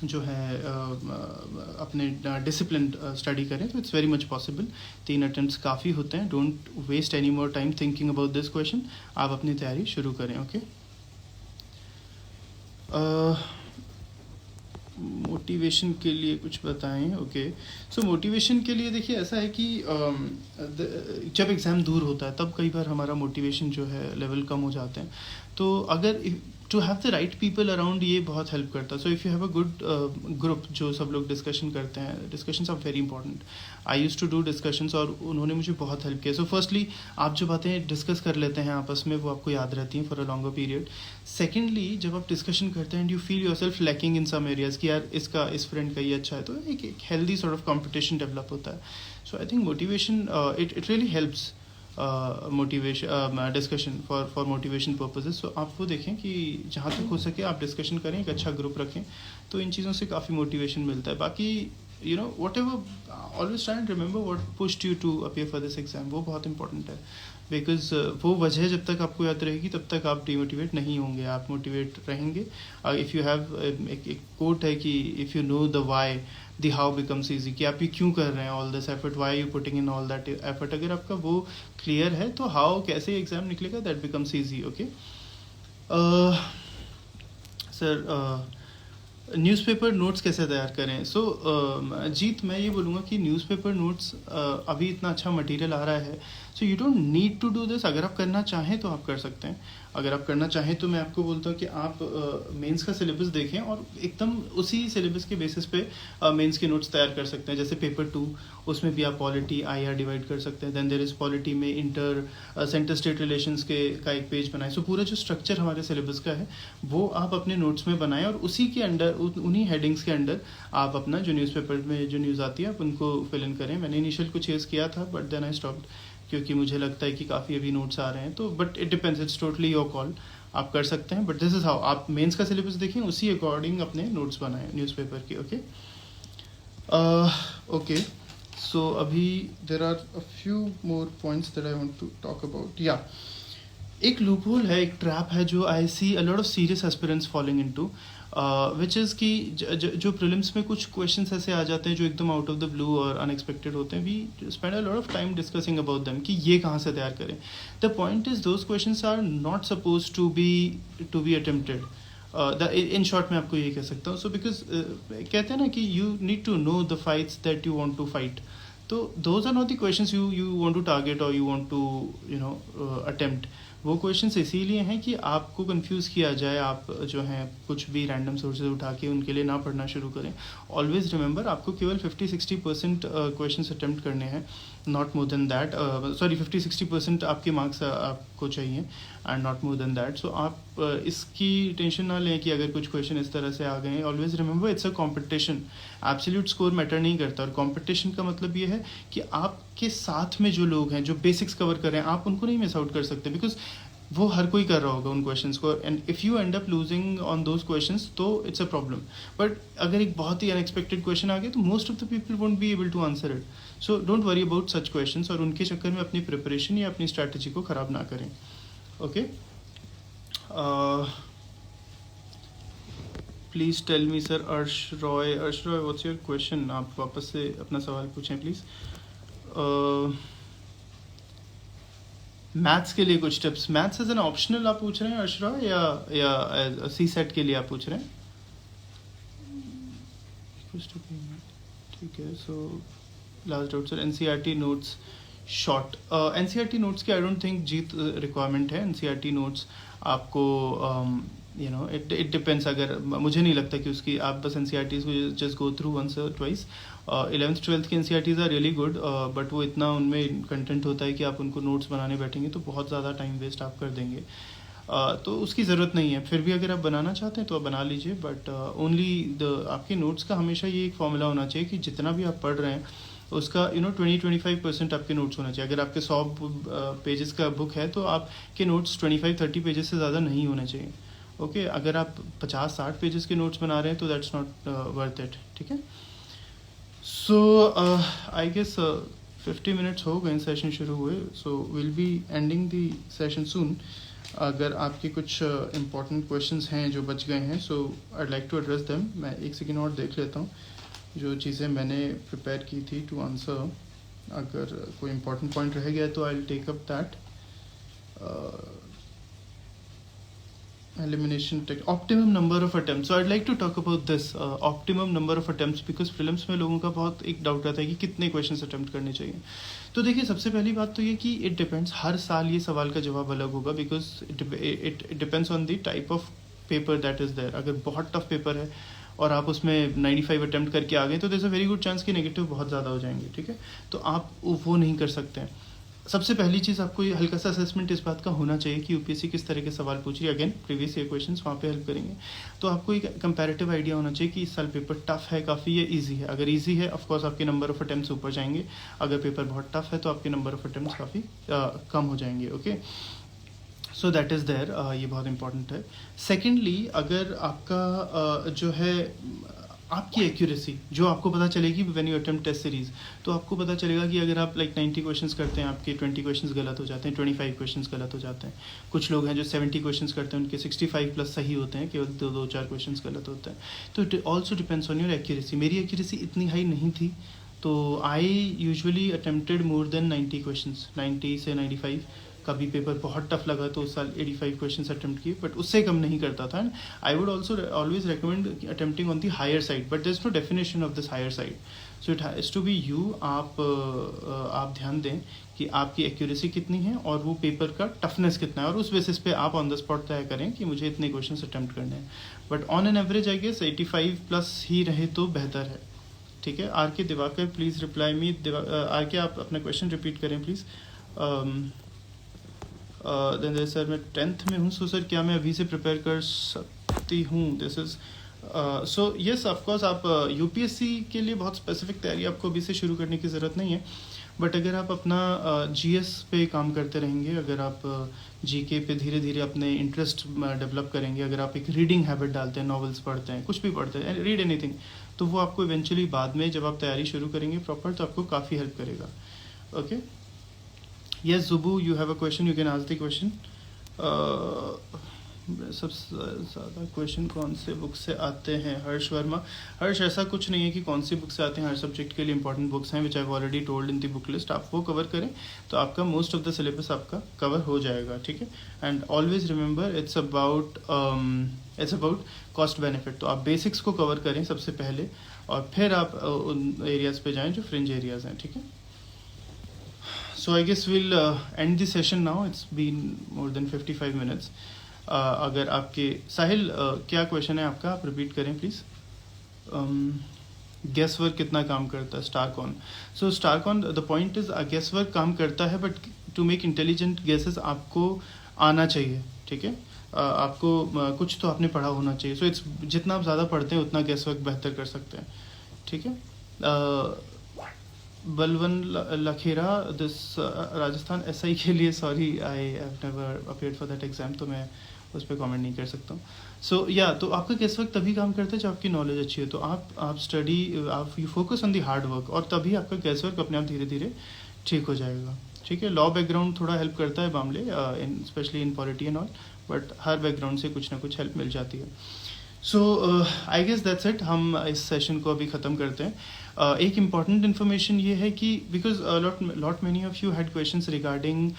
जो है अपने डिसिप्लिन स्टडी करें, तो it's very much possible. 3 attempts काफ़ी होते हैं। Don't waste any more time thinking about this question. आप अपनी तैयारी शुरू करें, ओके। मोटिवेशन के लिए कुछ बताएं, ओके। सो मोटिवेशन के लिए देखिए ऐसा है कि जब एग्ज़ाम दूर होता है तब कई बार हमारा मोटिवेशन जो है लेवल कम हो जाते हैं। तो अगर to have the right people around ये बहुत हेल्प करता है। So if you have a good group जो सब लोग डिस्कशन करते हैं, discussions are very important. I use to do discussions और उन्होंने मुझे बहुत हेल्प किया। सो फर्स्टली आप जो बातें डिस्कस कर लेते हैं आपस में वो आपको याद रहती हैं for a longer period. Secondly जब आप डिस्कशन करते हैं and you feel your self lacking in some areas कि यार इसका इस फ्रेंड का ये अच्छा है, तो एक healthy sort of competition develop होता है। So I think motivation it really helps motivation discussion for motivation purposes. So आप वो देखें कि जहाँ तक हो सके आप डिस्कशन करें, एक अच्छा ग्रुप रखें, तो इन चीज़ों से काफ़ी मोटिवेशन मिलता है। बाकी you know whatever always try and remember what pushed you to appear for this exam, वो बहुत इंपॉर्टेंट है। बिकॉज वो वजह जब तक आपको याद रहेगी तब तक आप डिमोटिवेट नहीं होंगे, आप मोटिवेट रहेंगे। इफ़ यू हैव एक कोट है कि if you know the why the how becomes easy, कि आप ये क्यों कर रहे हैं all this effort, why you putting in all that effort. अगर आपका वो क्लियर है तो हाउ कैसे एग्जाम निकलेगा that becomes easy, okay. Sir newspaper notes कैसे तैयार करें? सो जीत, मैं ये बोलूँगा कि न्यूज़पेपर नोट्स अभी इतना अच्छा मटेरियल आ रहा है, so you don't need to do this. अगर आप करना चाहें तो आप कर सकते हैं। अगर आप करना चाहें तो मैं आपको बोलता हूँ कि आप मेंस का सिलेबस देखें और एकदम उसी सिलेबस के बेसिस पे मेंस के नोट्स तैयार कर सकते हैं। जैसे पेपर 2 उसमें भी आप पॉलिटी IR डिवाइड कर सकते हैं। देन देयर इज़ पॉलिटी में इंटर सेंटर स्टेट रिलेशंस के का एक पेज बनाएं। सो पूरा जो स्ट्रक्चर हमारे सिलेबस का है वो आप अपने नोट्स में बनाएं और उसी के अंडर उन्हीं हेडिंग्स के अंडर आप अपना जो न्यूज़पेपर में जो न्यूज़ आती है आप उनको फिल इन करें। मैंने इनिशियल कुछ चेज़ किया था बट देन आई स्टॉप्ड, क्योंकि मुझे लगता है कि काफ़ी अभी नोट्स आ रहे हैं। तो but it depends, it's totally your call, आप कर सकते हैं। बट दिस इज़ हाउ आप मेंस का सिलेबस देखें, उसी अकॉर्डिंग अपने नोट्स बनाएं न्यूज़पेपर के, ओके। ओके, सो अभी there are a few more points that I want to talk about. Yeah एक लूपहोल है, एक ट्रैप है जो I see a lot of serious aspirants following into, which is कि जो प्रीलिम्स में कुछ क्वेश्चंस ऐसे आ जाते हैं जो एकदम आउट ऑफ द ब्लू और अनएक्सपेक्टेड होते हैं। We spend a lot of time discussing about them कि ये कहाँ से तैयार करें। The point is those questions are not suppose to be attempted. In short मैं आपको ये कह सकता हूँ। सो बिकॉज कहते हैं ना कि you need to know the fights that you want to fight. तो those are not the questions you want to target और यू वांट टू अटेम्प्ट। वो क्वेश्चंस इसीलिए हैं कि आपको कंफ्यूज किया जाए, आप जो हैं कुछ भी रैंडम सोर्सेज उठा के उनके लिए ना पढ़ना शुरू करें। ऑलवेज रिमेंबर, आपको केवल 50-60% क्वेश्चंस अटेम्प्ट करने हैं। Not more than that, sorry 50-60% आपके मार्क्स आपको चाहिए and not more than that. So आप इसकी टेंशन ना लें कि अगर कुछ क्वेश्चन इस तरह से आ गए हैं. Always remember it's a competition, absolute score matter नहीं करता. और कंपटीशन का मतलब ये है कि आपके साथ में जो लोग हैं जो बेसिक्स कवर कर रहे हैं आप उनको नहीं मिस आउट कर सकते, बिकॉज वो हर कोई कर रहा होगा उन क्वेश्चंस को. And if you end up losing on those questions तो इट्स अ प्रॉब्लम. बट अगर एक बहुत ही अनएक्सपेक्टेड क्वेश्चन आ गया तो most of the people won't be able to answer it. So don't worry about such questions, और उनके चक्कर में अपनी प्रिपरेशन या अपनी स्ट्रैटेजी को ख़राब ना करें. Okay, please tell me sir. Arsh Roy, what's your question? आप वापस से अपना सवाल पूछें प्लीज़. मैथ्स के लिए कुछ tips. Maths as an optional आप पूछ रहे हैं अर्श रॉय, या सी सेट के लिए आप पूछ रहे हैं? ठीक है. So last doubt sir, NCERT notes short. NCERT notes की आई डोंट थिंक जीत रिक्वायरमेंट है. एनसीईआरटी नोट्स आपको यू नो इट डिपेंड्स. अगर मुझे नहीं लगता कि उसकी आप बस एनसीईआरटीज को जस्ट गो थ्रू वंस और ट्वाइस. 11th-12th की NCERTs are really good, but वो इतना उनमें कंटेंट होता है कि आप उनको नोट्स बनाने बैठेंगे तो बहुत ज़्यादा टाइम वेस्ट आप कर देंगे. तो उसकी ज़रूरत नहीं है. फिर भी अगर आप बनाना चाहते हैं तो आप बना लीजिए, बट ओनली आपके नोट्स का हमेशा ये एक फॉर्मूला होना चाहिए कि जितना भी आप पढ़ रहे हैं उसका 20-25% आपके नोट्स होना चाहिए. अगर आपके 100 पेजेस का बुक है तो आपके नोट्स 25-30 पेजेस से ज़्यादा नहीं होने चाहिए. ओके, अगर आप 50-60 पेजेस के नोट्स बना रहे हैं तो दैट्स नॉट वर्थ इट. ठीक है. सो आई गेस 50 मिनट्स हो गए सेशन शुरू हुए. So will be ending the session soon. अगर आपके कुछ इम्पॉर्टेंट क्वेश्चंस हैं जो बच गए हैं, so I like to address them. मैं एक सेकेंड और देख लेता हूँ जो चीज़ें मैंने प्रिपेयर की थी टू आंसर. अगर कोई इम्पॉर्टेंट पॉइंट रह गया तो I will take up that. Elimination tech, optimum number of attempts. So I'd like to talk about this optimum number of attempts, because prelims में लोगों का बहुत एक डाउट रहता है कि कितने क्वेश्चंस अटेम्प्ट करने चाहिए. तो देखिए, सबसे पहली बात तो ये कि इट डिपेंड्स. हर साल ये सवाल का जवाब अलग होगा, because it depends on the type of paper that is there. अगर बहुत टफ पेपर है और आप उसमें 95 अटेम्प्ट करके आ गए तो there is a very good chance कि नेगेटिव बहुत ज़्यादा हो जाएंगे. ठीक है, तो आप वो नहीं कर सकते हैं. सबसे पहली चीज़ आपको ये हल्का सा असेसमेंट इस बात का होना चाहिए कि यूपीएससी किस तरह के सवाल पूछ रही है. अगेन प्रीवियस ईयर क्वेश्चंस वहाँ पे हेल्प करेंगे. तो आपको एक कंपैरेटिव आइडिया होना चाहिए कि इस साल पेपर टफ है काफ़ी या इजी है. अगर इजी है ऑफ कोर्स आपके नंबर ऑफ अटेम्प्ट्स ऊपर जाएंगे. अगर पेपर बहुत टफ है तो आपके नंबर ऑफ अटेम्प्ट्स काफ़ी कम हो जाएंगे. Okay, so that is there. ये बहुत इंपॉर्टेंट है. सेकेंडली, अगर आपका जो है आपकी एक्यूरेसी जो आपको पता चलेगी when you attempt test series, तो आपको पता चलेगा कि अगर आप 90 क्वेश्चंस करते हैं आपके 20 क्वेश्चंस गलत हो जाते हैं, 25 क्वेश्चंस गलत हो जाते हैं. कुछ लोग हैं जो 70 क्वेश्चंस करते हैं उनके 65 प्लस सही होते हैं, केवल 2-4 क्वेश्चंस गलत होते हैं. तो it also depends on your accuracy. मेरी एक्यूरेसी इतनी हाई नहीं थी, तो I usually attempted more than 90 questions, 90 से 95. कभी पेपर बहुत टफ लगा तो उस साल 85 क्वेश्चंस अटेम्प्ट किए, बट उससे कम नहीं करता था. And I would also always recommend attempting on the higher side, but there is no definition of this higher side. So it has to be you. आप ध्यान दें कि आपकी एक्यूरेसी कितनी है और वो पेपर का टफनेस कितना है, और उस बेसिस पे आप ऑन द स्पॉट तय करें कि मुझे इतने क्वेश्चन अटेम्प्ट करने हैं. But on an average I guess 85 plus ही रहे तो बेहतर है. ठीक है. R K Diwakar, please reply me. R K, आप अपना क्वेश्चन रिपीट करें प्लीज़. सर मैं 10th में हूँ, सो सर क्या मैं अभी से प्रिपेयर कर सकती हूँ? This is so yes of course. आप यूपीएससी के लिए बहुत स्पेसिफिक तैयारी आपको अभी से शुरू करने की ज़रूरत नहीं है. बट अगर आप अपना जीएस पे काम करते रहेंगे, अगर आप जीके पे धीरे धीरे अपने इंटरेस्ट डेवलप करेंगे, अगर आप एक रीडिंग हैबिट डालते हैं, नॉवेल्स पढ़ते हैं, कुछ भी पढ़ते हैं, रीड एनीथिंग, तो वो आपको इवेंचुअली बाद में जब आप तैयारी शुरू करेंगे प्रॉपर तो आपको काफ़ी हेल्प करेगा. Okay. Yes, Zubu, you have a question. You can ask the question. सबसे ज़्यादा क्वेश्चन कौन से बुक से आते हैं? हर्ष वर्मा. हर्ष, ऐसा कुछ नहीं है कि कौन सी बुक से आते हैं. हर सब्जेक्ट के लिए इंपॉर्टेंट बुक्स हैं which I already told in the book list. आप वो कवर करें तो आपका मोस्ट ऑफ द सिलेबस आपका कवर हो जाएगा. ठीक है. And always remember it's about cost benefit. तो आप बेसिक्स को कवर करें सबसे पहले और फिर आप उन एरियाज़ पे जाएँ जो फ्रिंज एरियाज़ हैं. ठीक है. So I guess we'll end the session now. It's been more than 55 minutes. अगर आपके साहिल क्या क्वेश्चन है आपका, आप रिपीट करें प्लीज़. गेस वर्क कितना काम करता है Starcon. So Starcon, the point is guesswork काम करता है, but to make intelligent guesses आपको आना चाहिए. ठीक है, आपको कुछ तो आपने पढ़ा होना चाहिए. सो इट्स, जितना आप ज़्यादा पढ़ते हैं उतना गेस वर्क बेहतर कर सकते हैं. ठीक है. बलवन लखेरा, दिस राजस्थान एसआई के लिए, sorry I have never appeared for that exam, तो मैं उस पर कमेंट नहीं कर सकता हूँ. सो या, तो आपका गेस वर्क तभी काम करता है जब आपकी नॉलेज अच्छी है. तो आप स्टडी, आप you focus on the hard work, और तभी आपका गेस वर्क अपने आप धीरे धीरे ठीक हो जाएगा. ठीक है. लॉ बैकग्राउंड थोड़ा हेल्प करता है मामले, specially in polity and all, but her background से कुछ ना कुछ हेल्प मिल जाती है. So I guess that's it. हम इस सेशन को अभी ख़त्म करते हैं. एक इम्पॉर्टेंट इन्फॉर्मेशन ये है कि because lot many of you had questions regarding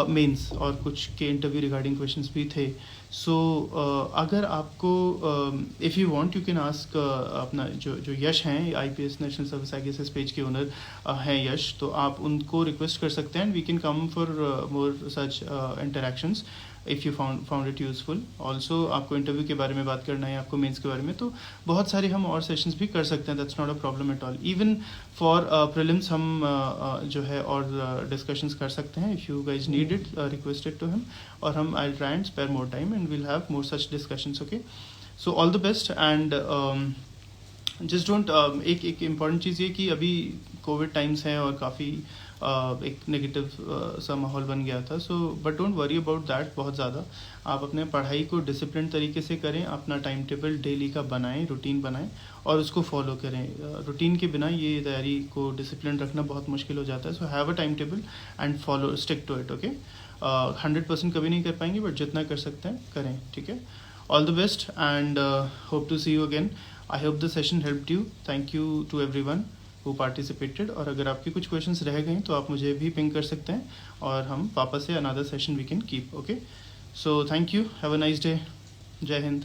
mains, और कुछ के इंटरव्यू रिगार्डिंग क्वेश्चंस भी थे. सो अगर आपको if you want, you can ask अपना जो यश हैं, IPS national service IAS page के ओनर हैं यश, तो आप उनको रिक्वेस्ट कर सकते हैं. And we can come for more such interactions if you found it useful. Also आपको इंटरव्यू के बारे में बात करना है, आपको मेंस के बारे में, तो बहुत सारे हम और सेशंस भी कर सकते हैं. That's not a problem at all. Even for prelims हम जो है और डिस्कशंस कर सकते हैं. If you guys need it, request it to him, और हम I try and spare more time and we'll have more such discussions. Okay, so all the best. And just don't एक इम्पॉर्टेंट चीज़ ये कि अभी Covid times हैं और काफ़ी एक नेगेटिव सा माहौल बन गया था. So but don't worry about that बहुत ज़्यादा. आप अपने पढ़ाई को डिसिप्लिन तरीके से करें, अपना टाइम टेबल डेली का बनाएं, रूटीन बनाएं, और उसको फॉलो करें. रूटीन के बिना ये तैयारी को डिसिप्लिन रखना बहुत मुश्किल हो जाता है. So have a time table and follow, stick to it. Okay, 100% कभी नहीं कर पाएंगे, बट जितना कर सकते हैं करें. ठीक है. All the best and hope to see you again. I hope the session helped you. Thank you to everyone who participated. और अगर आपके कुछ क्वेश्चंस रह गए तो आप मुझे भी पिंग कर सकते हैं, और हम वापस से another session we can keep. Okay, so thank you. Have a nice day. जय हिंद.